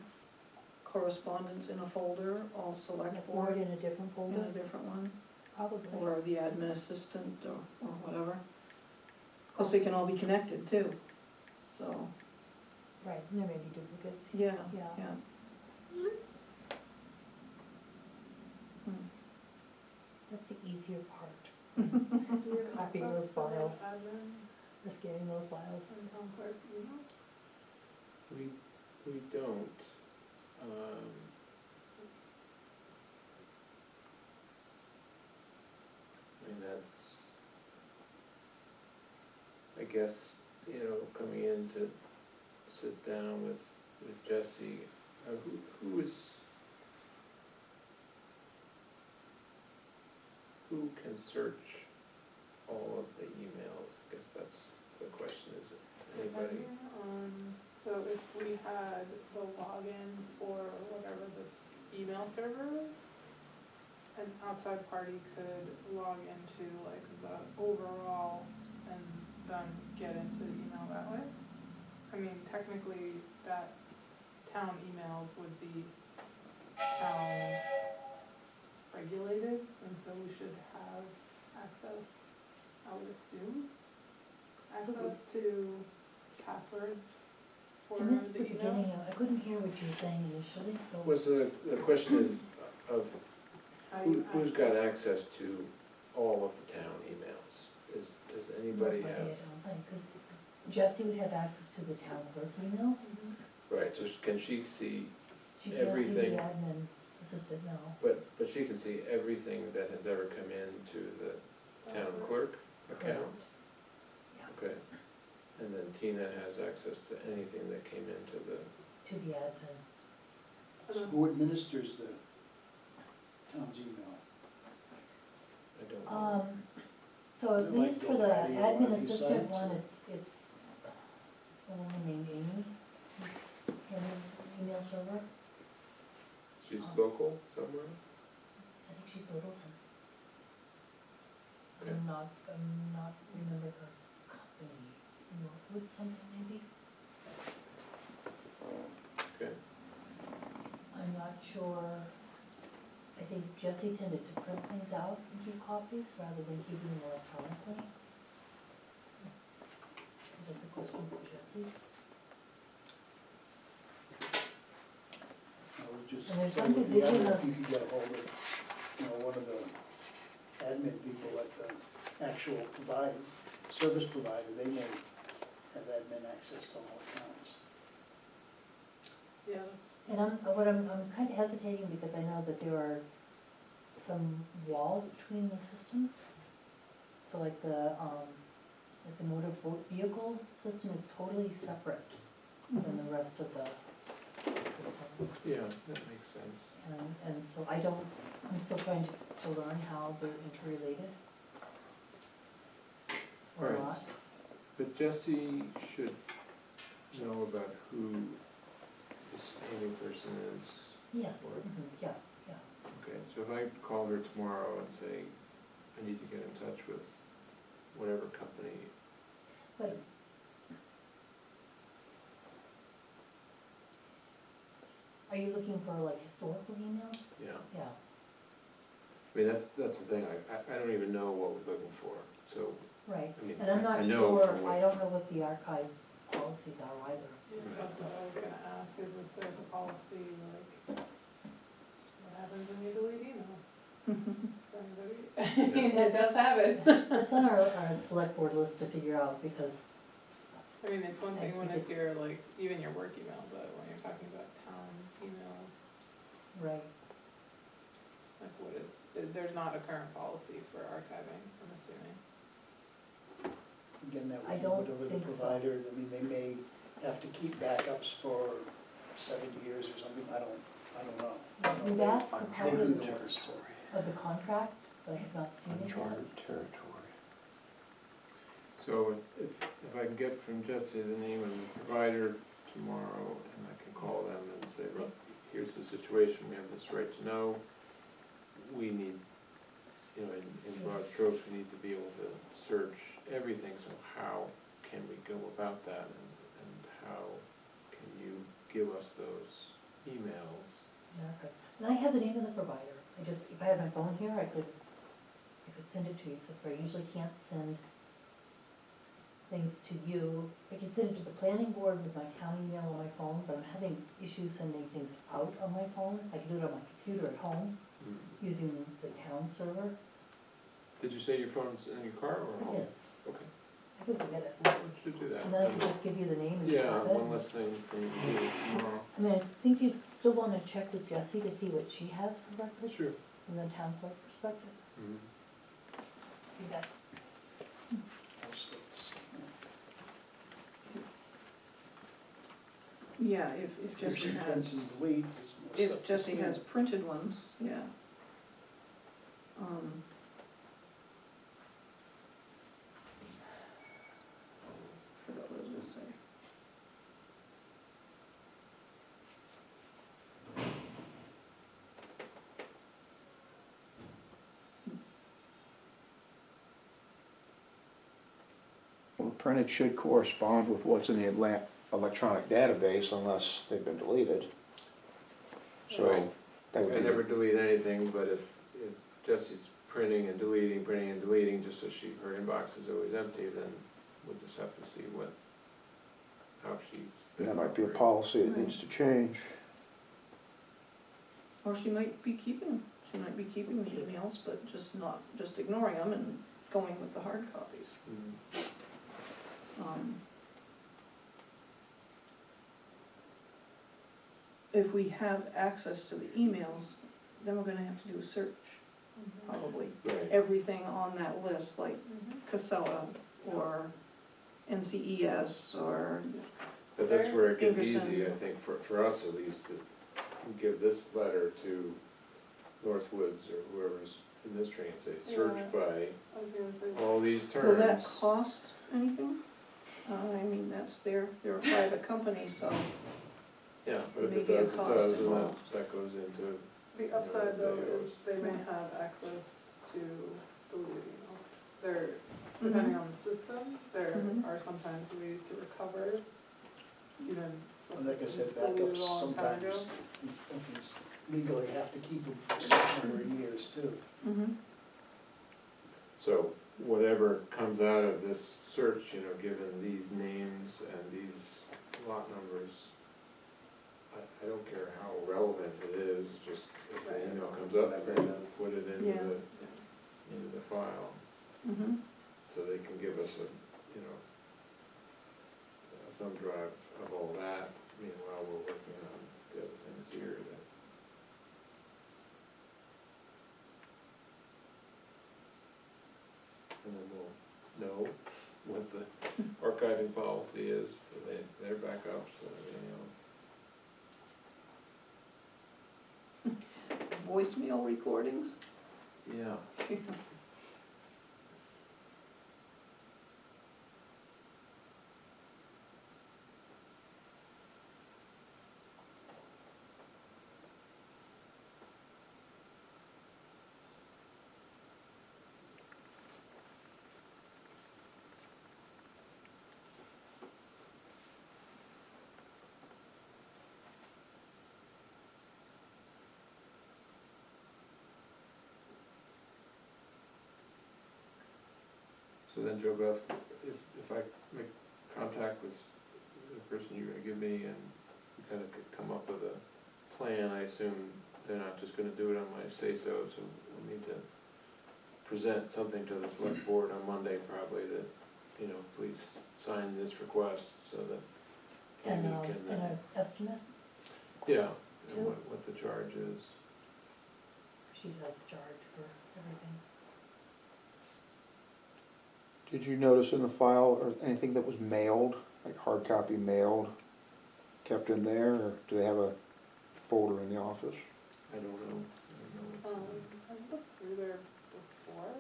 correspondence in a folder, all select Or board in a different in folder, a different one, probably. or the admin assistant or whatever. Of course, they can all be connected too, so, Right, and there may be duplicates. yeah, Yeah. yeah. Hmm. That's the easier part, Do you have Copy access those to the files. admin just getting those files. and town clerk email? We don't, I mean, that's, I guess, you know, coming in to sit down with Jesse, who can search all of the emails? I guess that's the question, is it anybody? Depending on, so if we had the login for whatever this email server is, an outside party could log into like the overall and then get into the email that way. I mean, technically, that town emails would be town regulated, and so we should have access, I would assume, access to passwords for I missed the the beginning, emails. I couldn't hear what you were saying initially, so. Well, so the question is of How you who's got access- access to all of the town emails? Does anybody Nobody, I have? don't think, 'cause Jessie would have access to the town clerk emails. Mhm. Right, so can she see, She can't see Everything. the admin assistant now. but she can see everything that has ever come into the town clerk account? Yeah, Okay. And then Tina has access to anything that came into the, to the admin. And So that's- who administers the town's email? I don't know. So at Is it like least for the GoDaddy or one admin of these assistant sites, one, or- it's a woman named Amy, Amy's email server. She's local somewhere? I think she's Littleton. Okay. I'm not remember her company, Northwood something maybe? Okay. I'm not sure. I think Jessie tended to print things out and keep copies rather than keeping them electronically. That's a question for Jessie. I would just And there's say one with the division other, of- if you could get hold of, one of the admin people at the actual service provider, they may have admin access to all accounts. Yeah, that's. And I'm kind of hesitating because I know that there are some walls between the systems. So like the motor vehicle system is totally separate than the rest of the system. emails. Yeah, that makes sense. And so I'm still trying to learn how they're interrelated. Or Right. not. But Jesse should know about who this Amy person is. Yes, Or- yeah, yeah. Okay, so if I call her tomorrow and say, I need to get in touch with whatever company, But are you looking for like historical emails? yeah. Yeah, I mean, that's the thing, I don't even know what we're looking for, so, right. I mean, And I'm I not know sure, from what- I don't know what the archive policies are either. Yeah, that's what I was gonna ask, is if there's a policy, like, what happens when you delete emails? Does anybody, I mean, it does happen. That's on our select board list to figure out because, I mean, it's one I thing when think it's it's- your, like, even your work email, but when you're talking about town emails, right, like what is, there's not a current policy for archiving, I'm assuming. Again, that I would be don't whatever the think so. provider, I mean, they may have to keep backups for 70 years or something, I don't know. we've asked for They part do of the worst. the contract, but I have not seen it yet. Uncharted territory. so if I can get from Jesse the name of the provider tomorrow, and I can call them and say, look, here's the situation, we have this right to know, we need, you know, in broad strokes, we need to be able to search everything, so how can we go about that, and how can you give us those emails? Yeah, archives. And I have the name of the provider, if I had my phone here, I could send it to you, except for I usually can't send things to you. I can send it to the planning board with my town email on my phone, but I'm having issues sending things out on my phone. I can do it on my computer at home, using the town server. Did you say your phone's in your car or home? Yes, Okay, I could go get it. we should do that. And then I can just give you the name and you Yeah, have it. one less thing for you to do tomorrow. I mean, I think you'd still wanna check with Jessie to see what she has for records. Sure. From the town clerk perspective. Mhm. You bet. Most of this. Yeah, if Jesse Usually prints has, and deletes is most if of Jesse this. has printed ones, yeah. Forgot what I was gonna say. Well, the printed should correspond with what's in the electronic database unless they've been deleted. So, Right. that would I be. never delete anything, but if Jesse's printing and deleting, just so her inbox is always empty, then we'll just have to see how she's been. That might be a operating. policy that needs to change. Or she might be keeping the emails, but just ignoring them and going with the hard copies. Mhm. If we have access to the emails, then we're gonna have to do a search, probably. Right, Everything on that list, like Casella or NCES or, but that's where it gets Ingersoll. easy, I think, for us at least, to give this letter to Northwoods or whoever's in this train, say, search Yeah. by I was gonna say, all these terms. will that cost anything? I mean, they're a private company, so, Yeah, but if it maybe a does, it cost does, and involved. that goes into, the upside though is they may Yeah. have access to deleted emails. There, depending on the system, there Mhm. are sometimes ways to recover even stuff And like I that's said, been deleted backups a long time sometimes, ago. these companies legally have to keep them for a certain number of years too. so whatever comes out of this search, you know, given these names and these lot numbers, I don't care how relevant it is, just if Right. an email comes up, Whatever then it is. put it into Yeah. into the file, so they can give us a thumb drive of all that, meanwhile we're working on the other things here that. And then we'll know what the archiving policy is for their backups and everything else. voicemail recordings. Yeah. So then, Joe Beth, if I make contact with the person you're gonna give me and we kinda come up with a plan, I assume they're not just gonna do it on my say-so, so we'll need to present something to the select board on Monday probably that, you know, please sign this request so that And, Amy can, and an estimate, yeah, and Too. what the charge is. she does charge for everything. Did you notice in the file or anything that was mailed, like hard copy mailed, kept in there, or do they have a folder in the office? I don't know what's in there. I looked through there before.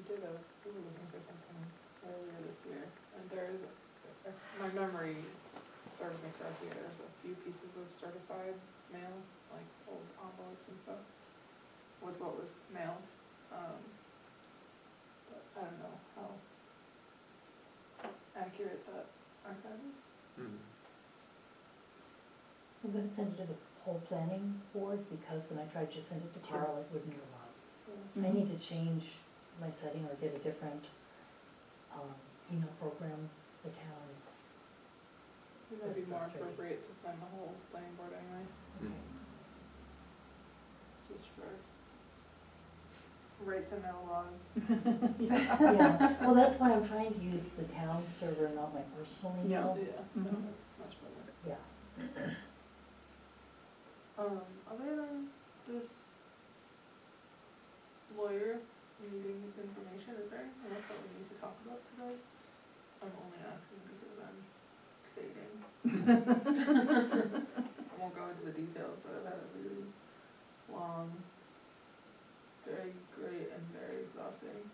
We were looking for something earlier this year, and there is, my memory serves me correctly, there's a few pieces of certified mail, like old envelopes and stuff, with what was mailed. But I don't know how accurate that archive is. Mhm. So I'm gonna send it to the whole planning board, because when I tried to send it to Carl, it wouldn't allow. I need to change my setting or get a different, email program for town. It might be more Frustrating. appropriate to send the whole planning board anyway, Mhm. just for right to know laws. Yeah, well, that's why I'm trying to use the town server, not my personal email. Yeah, Mhm. that's much better. Yeah. Other than this lawyer needing information, is there anything else that we need to talk about today? I'm only asking because I'm fading. I won't go into the details, but I've had a really long, very great and very exhausting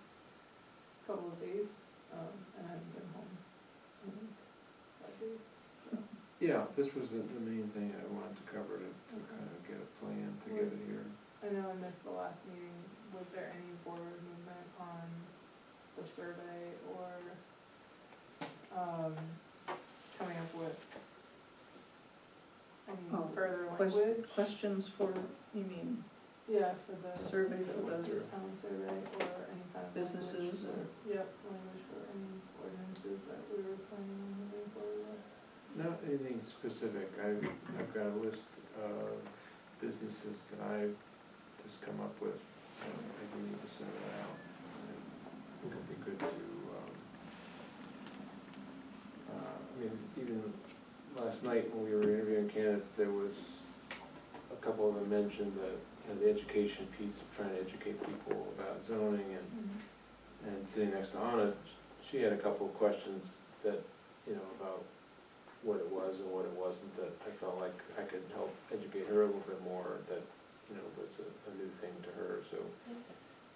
couple of days, and I haven't been home in 5 days, so. Yeah, this was the main thing I wanted to cover, to kind of get a plan together here. I know I missed the last meeting. Was there any forward movement on the survey or, coming up with Oh, any further language? Questions for, you mean, Yeah, for the survey for the town survey or any kind of businesses language or? for, yep, language for any ordinances that we were planning on moving forward with. Not anything specific, I've got a list of businesses that I've just come up with, I do need to send it out. And I think it'd be good to, I mean, even last night when we were interviewing candidates, there was a couple of them mentioned that, you know, the education piece of trying to educate people about zoning and sitting next to Anna, she had a couple of questions that, you know, about what it was and what it wasn't, that I felt like I could help educate her a little bit more, that, you know, was a new thing to her, so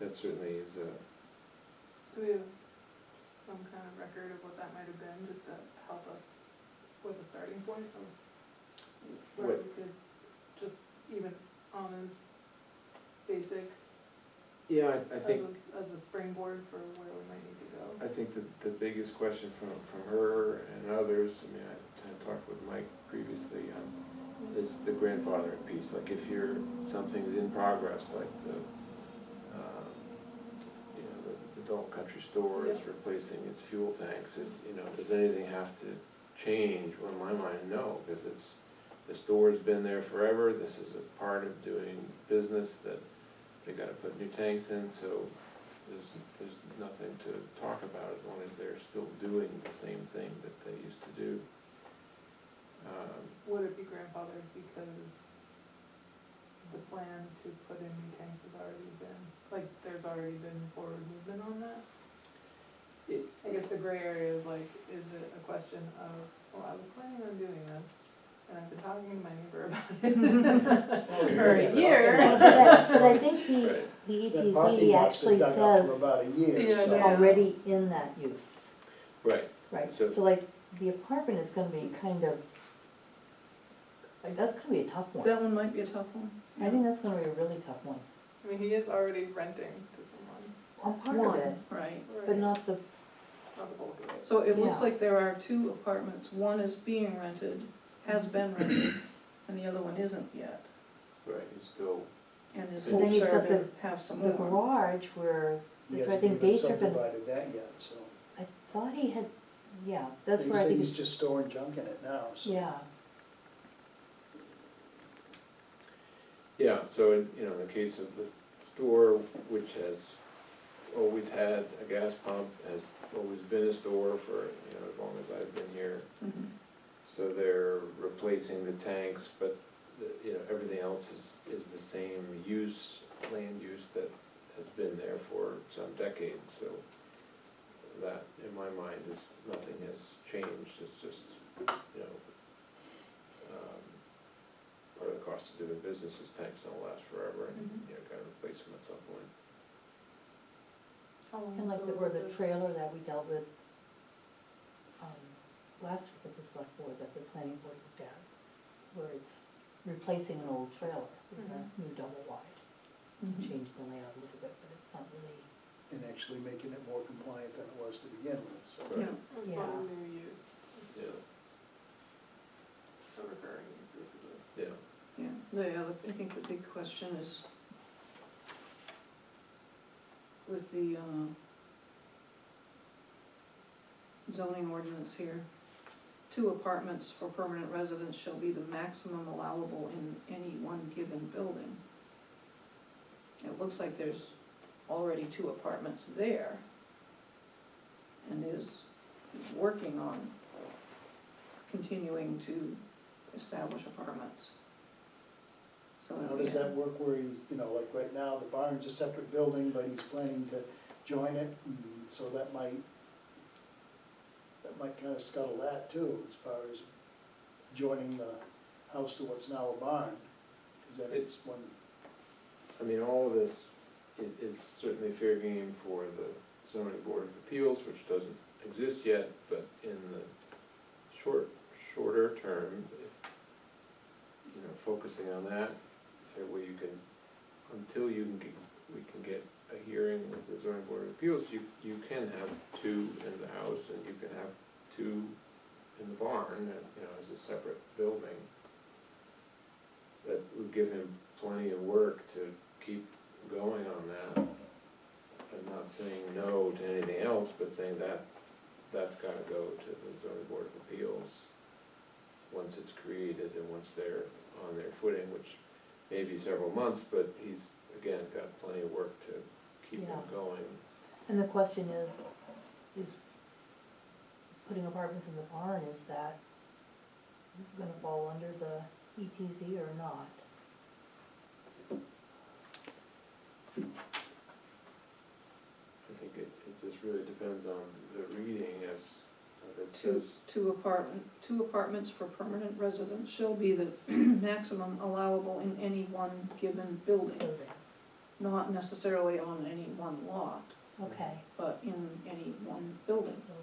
that certainly is a, Do we have some kind of record of what that might have been, just to help us with a starting point of where What- we could just even on as basic yeah, I think, as a springboard for where we might need to go? I think the biggest question from her and others, I mean, I talked with Mike previously, is the grandfathering piece, like if something's in progress, like the, you know, the Dalton Country Store is Yeah. replacing its fuel tanks, you know, does anything have to change? Well, in my mind, no, because the store's been there forever, this is a part of doing business that they gotta put new tanks in, so there's nothing to talk about as long as they're still doing the same thing that they used to do. Would it be grandfathered because the plan to put in new tanks has already been, like, there's already been forward movement on that? I guess the gray area is like, is it a question of, well, I was planning on doing this, and I've been talking to my neighbor about it for a But year. I think Right. the That parking ETZ lot's actually been dug up for says about a year, Yeah, so. yeah. already in that use, Right, right? So- So like, the apartment is gonna be kind of, like, that's gonna be a tough one. That one might be a tough one. I think that's gonna be a really tough one. I mean, he is already renting to someone, On part of One, it, right. but not the, not the bulk of it. So it looks Yeah. like there are two apartments, one is being rented, has been rented, and the other one isn't yet. right, it's still, And his And then hopes he's are got to have some the more. garage where, He that's where I hasn't think even gates are gonna, subdivided that yet, so. I thought he had, yeah, that's He where I said think he's it's, just storing junk in it now, so. yeah. yeah, so in, you know, in the case of the store, which has always had a gas pump, has always been a store for, you know, as long as I've been here. Mhm. So they're replacing the tanks, but, you know, everything else is the same use, land use that has been there for some decades, so that, in my mind, is, nothing has changed, it's just, you know, part of the cost of doing business is tanks don't last forever, and, Mhm. you know, gotta replace them at some point. How long And like, ago or was the it? trailer that we dealt with, last week at the select board, that the planning board looked at, where it's replacing an old trailer with a new double wide. Mhm. Change the layout a little bit, but it's not really, And actually making it more compliant than it was to begin with, so. Yeah, It's not Yeah. a new use, it's Yeah. just a recurring use, basically. Yeah, yeah, I think the big question is with the zoning ordinance here, 2 apartments for permanent residents shall be the maximum allowable in any one given building. It looks like there's already 2 apartments there and is working on continuing to establish apartments. So, How does yeah. that work where he's, you know, like right now, the barn's a separate building, but he's planning to join it, and so that might kind of scuttle that too, as far as joining the house to what's now a barn, because then it's one, I mean, all of this is certainly fair game for the zoning board of appeals, which doesn't exist yet, but in the shorter term, if, you know, focusing on that, say, well, you can, until you can we can get a hearing with the zoning board of appeals, you can have 2 in the house, and you can have 2 in the barn, you know, as a separate building. That would give him plenty of work to keep going on that. I'm not saying no to anything else, but saying that's gotta go to the zoning board of appeals once it's created and once they're on their footing, which may be several months, but he's, again, got plenty of work to keep them Yeah. going. and the question is putting apartments in the barn, is that gonna fall under the ETZ or not? I think it just really depends on the reading, as it Two, says. two apartments for permanent residents shall be the maximum allowable in any one given building, Building, not necessarily on any one lot, okay, but in any one building. building.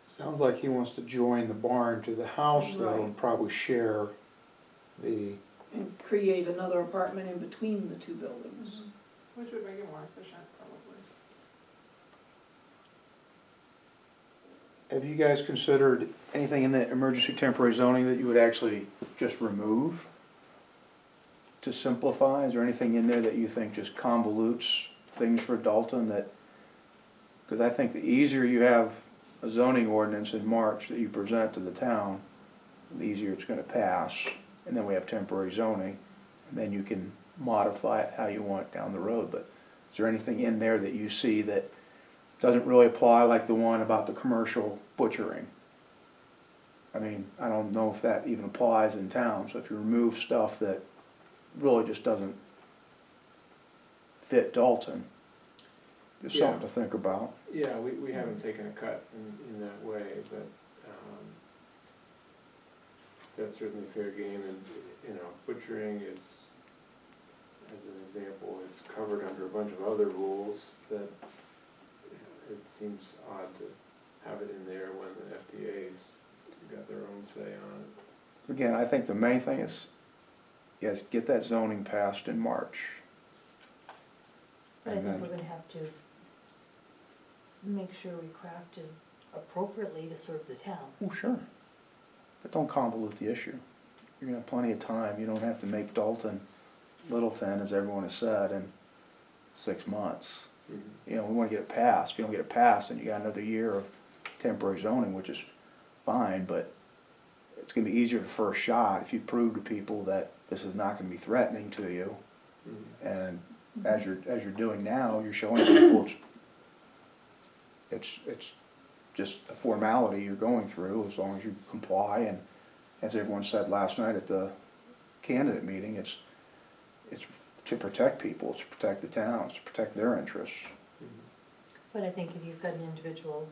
Sounds like he wants to join the barn to the house though, and Right. probably share the, And create another apartment in between the 2 buildings. Which would make it more efficient, probably. have you guys considered anything in the emergency temporary zoning that you would actually just remove to simplify? Is there anything in there that you think just convolutes things for Dalton that, because I think the easier you have a zoning ordinance in March that you present to the town, the easier it's gonna pass, and then we have temporary zoning, and then you can modify it how you want down the road, but is there anything in there that you see that doesn't really apply, like the one about the commercial butchering? I mean, I don't know if that even applies in town, so if you remove stuff that really just doesn't fit Dalton, just something to think about. Yeah, we haven't taken a cut in that way, but, that's certainly fair game, and, you know, butchering is, as an example, is covered under a bunch of other rules that it seems odd to have it in there when the FDA's got their own say on it. Again, I think the main thing is, yes, get that zoning passed in March. But I And think then- we're gonna have to make sure we craft it appropriately to serve the town. Oh, sure. But don't convolute the issue. You're gonna have plenty of time. You don't have to make Dalton Littleton, as everyone has said, in 6 months. You know, we wanna get it passed. If you don't get it passed, then you got another year of temporary zoning, which is fine, but it's gonna be easier the first shot if you prove to people that this is not gonna be threatening to you. And as you're doing now, you're showing people it's just a formality you're going through, as long as you comply, and as everyone said last night at the candidate meeting, it's to protect people, it's to protect the town, it's to protect their interests. But I think if you've got an individual,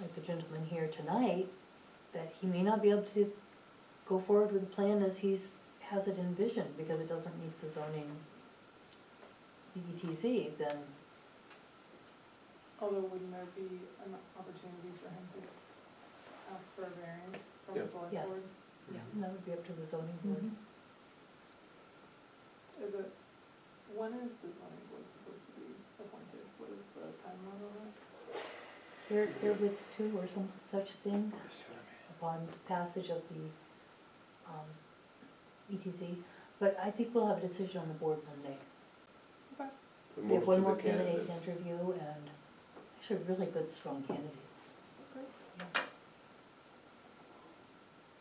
like the gentleman here tonight, that he may not be able to go forward with the plan as has it envisioned, because it doesn't meet the zoning, the ETZ, then, Although wouldn't there be an opportunity for him to ask for a variance from the Yep. select yes. board? Yeah, that would be up to the zoning board. Is it, when is the zoning board supposed to be appointed? What is the timeline on it? They're with two or some such thing upon passage of the ETZ, but I think we'll have a decision on the board Monday. Okay. So We have most one of the more candidate to candidates- interview, and actually really good, strong candidates. Great. Yeah.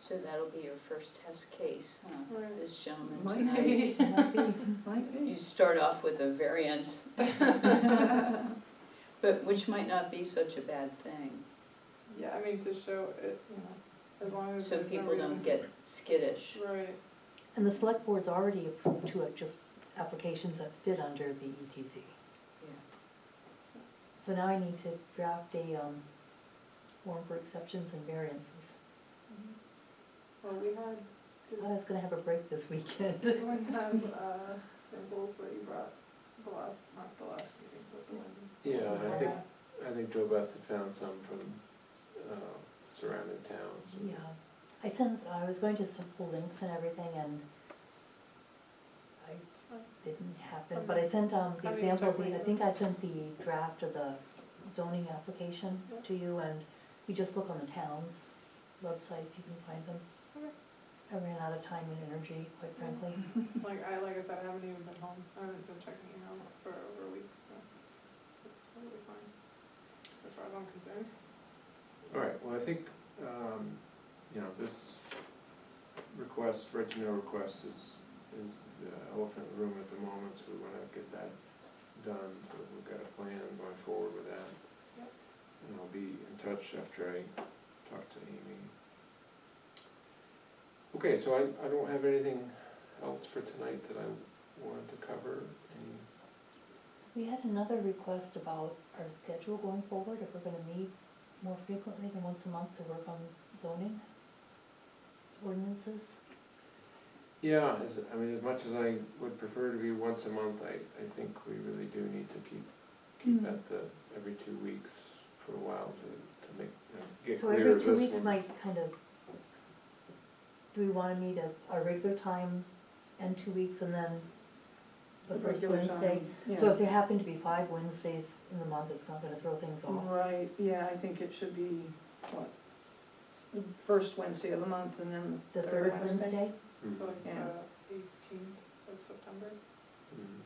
So that'll be your first test case, huh? Right. This gentleman Might tonight. be. Might be. Might be. You start off with a variance, but which might not be such a bad thing, Yeah, I mean, to show it, you know, as long as so there's no people don't reason- get skittish. Right, And the select board's already approved two just applications that fit under the ETZ. Yeah. So now I need to draft a form for exceptions and variances. well, we had, I was gonna have a break this weekend. did anyone have, samples that you brought not the last meeting, but the one? Yeah, I think Jo Beth had found some from, surrounding towns. Yeah, I was going to pull links and everything, and It's fine. didn't happen, but I sent the I mean, example, definitely. I think I sent the draft of the zoning application to you, and you just look on the town's websites, you can find them. Okay. I ran out of time and energy, quite frankly. Like I said, I haven't even been home, I haven't been checking email for over a week, so it's totally fine, as far as I'm concerned. All right, well, I think, you know, this request, right to know request is the elephant in the room at the moment, so we wanna get that done, so we've got a plan going forward with that. Yep. And I'll be in touch after I talk to Amy. Okay, so I don't have anything else for tonight that I wanted to cover. Any, So we had another request about our schedule going forward, if we're gonna meet more frequently than once a month to work on zoning ordinances. yeah, as much as I would prefer to be once a month, I think we really do need to keep Mm. at the every 2 weeks for a while to make, get So clear every of 2 this weeks one. might kind of, do we wanna meet at our regular time and 2 weeks and then the first Regular Wednesday? time, So yeah. if there happen to be 5 Wednesdays in the month, it's not gonna throw things off. Right, yeah, I think it should be, what, the first Wednesday of the month and then The the third Wednesday, Mhm. So like Yeah. 18th of September. Mhm.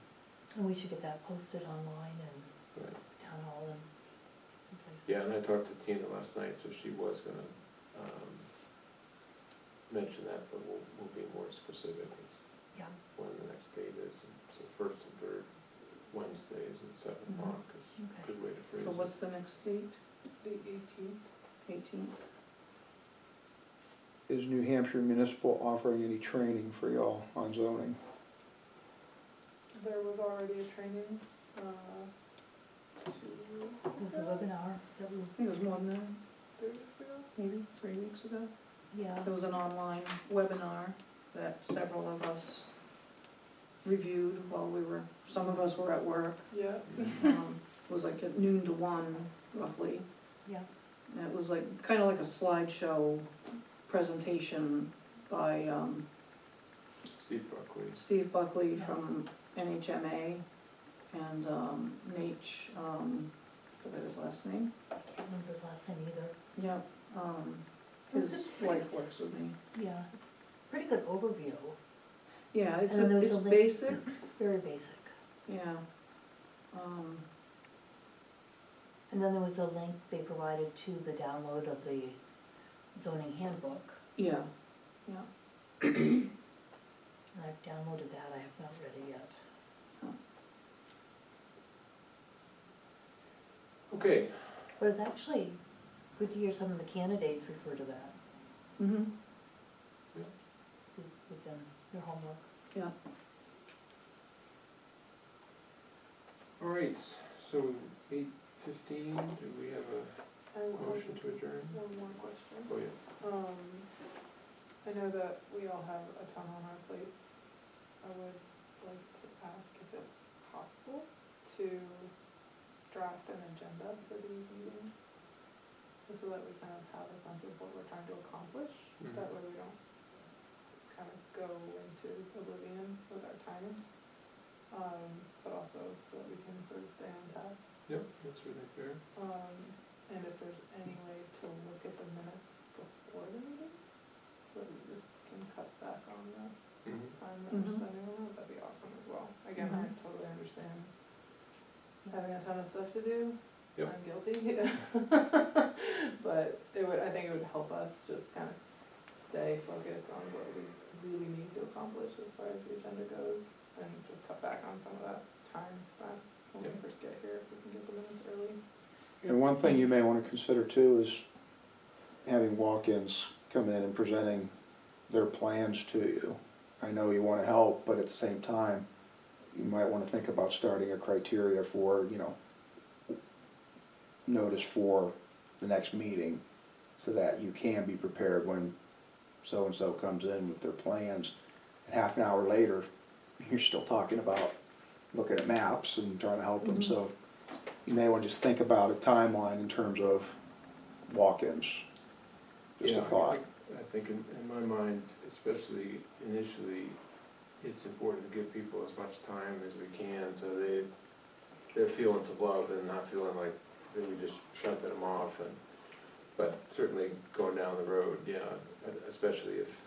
and we should get that posted online and Right. town hall and places. Yeah, and I talked to Tina last night, so she was gonna mention that, but we'll be more specific as Yeah. when the next date is. So first and third Wednesdays at 7:00 is a Okay. good way to phrase it. So what's the next date? The 18th. 18th? Is New Hampshire Municipal offering any training for y'all on zoning? There was already a training, There was a webinar that we, I think it was more than that, 2 weeks ago. maybe 3 weeks ago. Yeah, It was an online webinar that several of us reviewed while some of us were at work. Yeah. It was like at noon to 1 roughly. yeah. And it was like, kind of like a slideshow presentation by Steve Buckley. Steve Buckley Yeah. from NHMA and Nate, forget his last name. I can't remember his last name either. Yeah, his wife works with me. Yeah, it's a pretty good overview, Yeah, And then there was it's a link. basic, very basic. yeah. And then there was a link they provided to the download of the zoning handbook. Yeah, And I've downloaded that, I have not read it yet. Okay, But it's actually good to hear some of the candidates refer to that, mm-hmm, see if they've done their homework. yeah. all right, so 8:15, do we have a I have motion to adjourn? one more question. Oh, yeah. I know that we all have a ton on our plates. I would like to ask if it's possible to draft an agenda for these meetings, just so that we kind of have a sense of what we're trying to accomplish. Mhm. That way we don't kind of go into oblivion with our timing, but also so that we can sort of stay on task. Yep, that's really fair. And if there's any way to look at the minutes before the meeting, so that we just can cut back on the Mhm. time that we're Mhm. spending on it, that'd be awesome as well. Again, I Mhm. totally understand having a ton of stuff to do. Yep. I'm guilty. But I think it would help us just kind of stay focused on what we really need to accomplish as far as the agenda goes, and just cut back on some of that time spent when we Yep. first get here, if we can get the minutes early. And one thing you may want to consider too is having walk-ins come in and presenting their plans to you. I know you want to help, but at the same time, you might want to think about starting a criteria for, notice for the next meeting, so that you can be prepared when so-and-so comes in with their plans. And half an hour later, you're still talking about looking at maps and trying to help them, Mhm. so you may want to just think about a timeline in terms of walk-ins. Just a Yeah, thought. I think in my mind, especially initially, it's important to give people as much time as we can, so they're feeling some love and not feeling like that we just shunted them off. But certainly going down the road, yeah, especially if,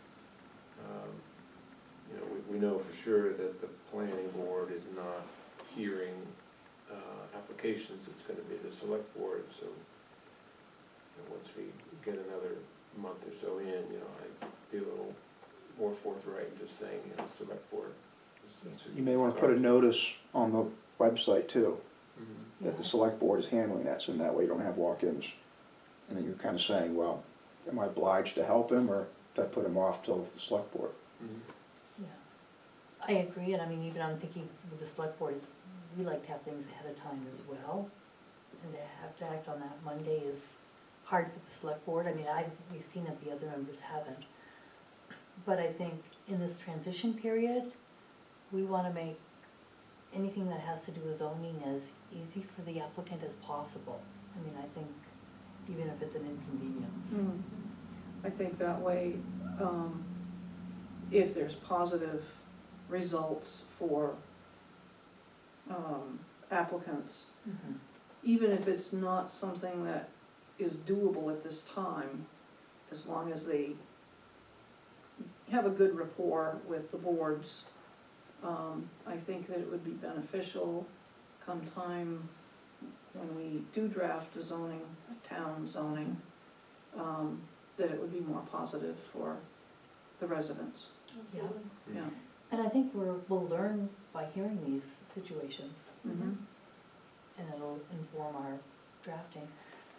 we know for sure that the planning board is not hearing applications, it's gonna be the select board, so once we get another month or so in, I'd be a little more forthright in just saying, select board. That's who You may want to put a talk notice on the website too, to. Mhm. that the select board is handling that, so in that way you don't have walk-ins. And then you're kind of saying, well, am I obliged to help him, or do I put him off till the select board? Mhm. Yeah, I agree, and I mean, even I'm thinking with the select board, we like to have things ahead of time as well. And to have to act on that Monday is hard for the select board, I mean, we've seen it, the other members haven't. But I think in this transition period, we wanna make anything that has to do with zoning as easy for the applicant as possible. I mean, I think even if it's an inconvenience. Mm. I think that way, if there's positive results for applicants, Mhm. even if it's not something that is doable at this time, as long as they have a good rapport with the boards, I think that it would be beneficial come time when we do draft a zoning, a town zoning, that it would be more positive for the residents, Absolutely. yeah. And I think we'll learn by hearing these situations, Mm-hmm. and it'll inform our drafting.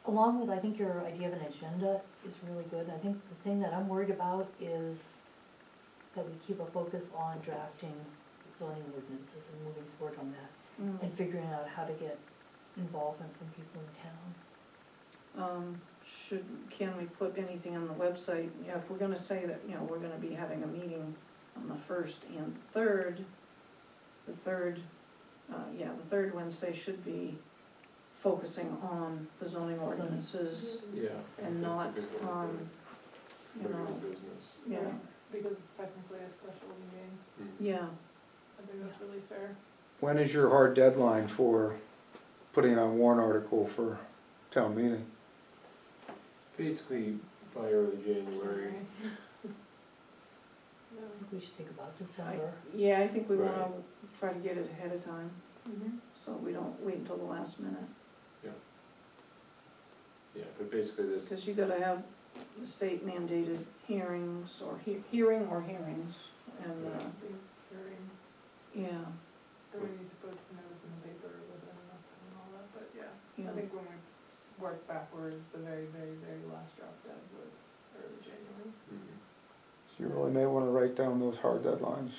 Along with, I think your idea of an agenda is really good, and I think the thing that I'm worried about is that we keep a focus on drafting zoning ordinances and moving forward on that, and figuring out how to get involvement from people in town. can we put anything on the website? Yeah, if we're gonna say that, you know, we're gonna be having a meeting on the first and third, the third Wednesday should be focusing on the zoning ordinances Yeah. and that's a not good way to on, put it. you Regular know, business. yeah, Because it's technically a special meeting, yeah. I think that's really fair. When is your hard deadline for putting on warrant article for town meeting? Basically, by early January. No. I think we should think about I- December. Yeah, I think we wanna Right. try to get it ahead of time, Mm-hmm. so we don't wait until the last minute. Yeah, but basically this, Because you gotta have the state mandated hearings, or hearing or hearings, and, Hearing, yeah, and we need to put notice in the paper within enough time and all that, but yeah. yeah. I think when we work backwards, the very, very, very last drop dead was early January. So you really may wanna write down those hard deadlines.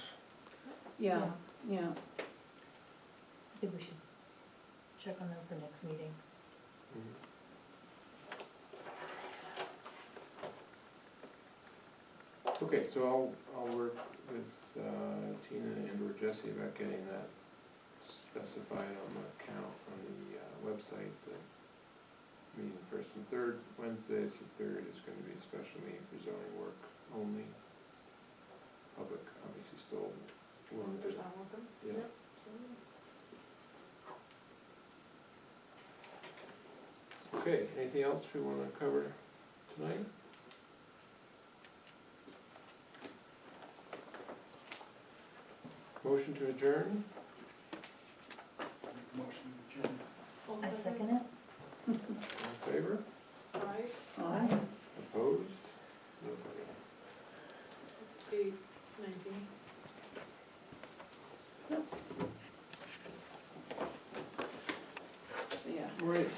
Yeah, yeah, I think we should check on that for next meeting. Okay, so I'll work with Tina and or Jesse about getting that specified on the account, on the website. The meeting first and third Wednesdays, the third is gonna be a special meeting for zoning work only. Public obviously still willing to, There's not with them? yeah. Yep, absolutely. Okay, anything else we wanna cover tonight? Motion to adjourn? Motion adjourned. I second it. All in favor? Aye, aye. Opposed? Nobody. it's 8:19. Yeah. All right,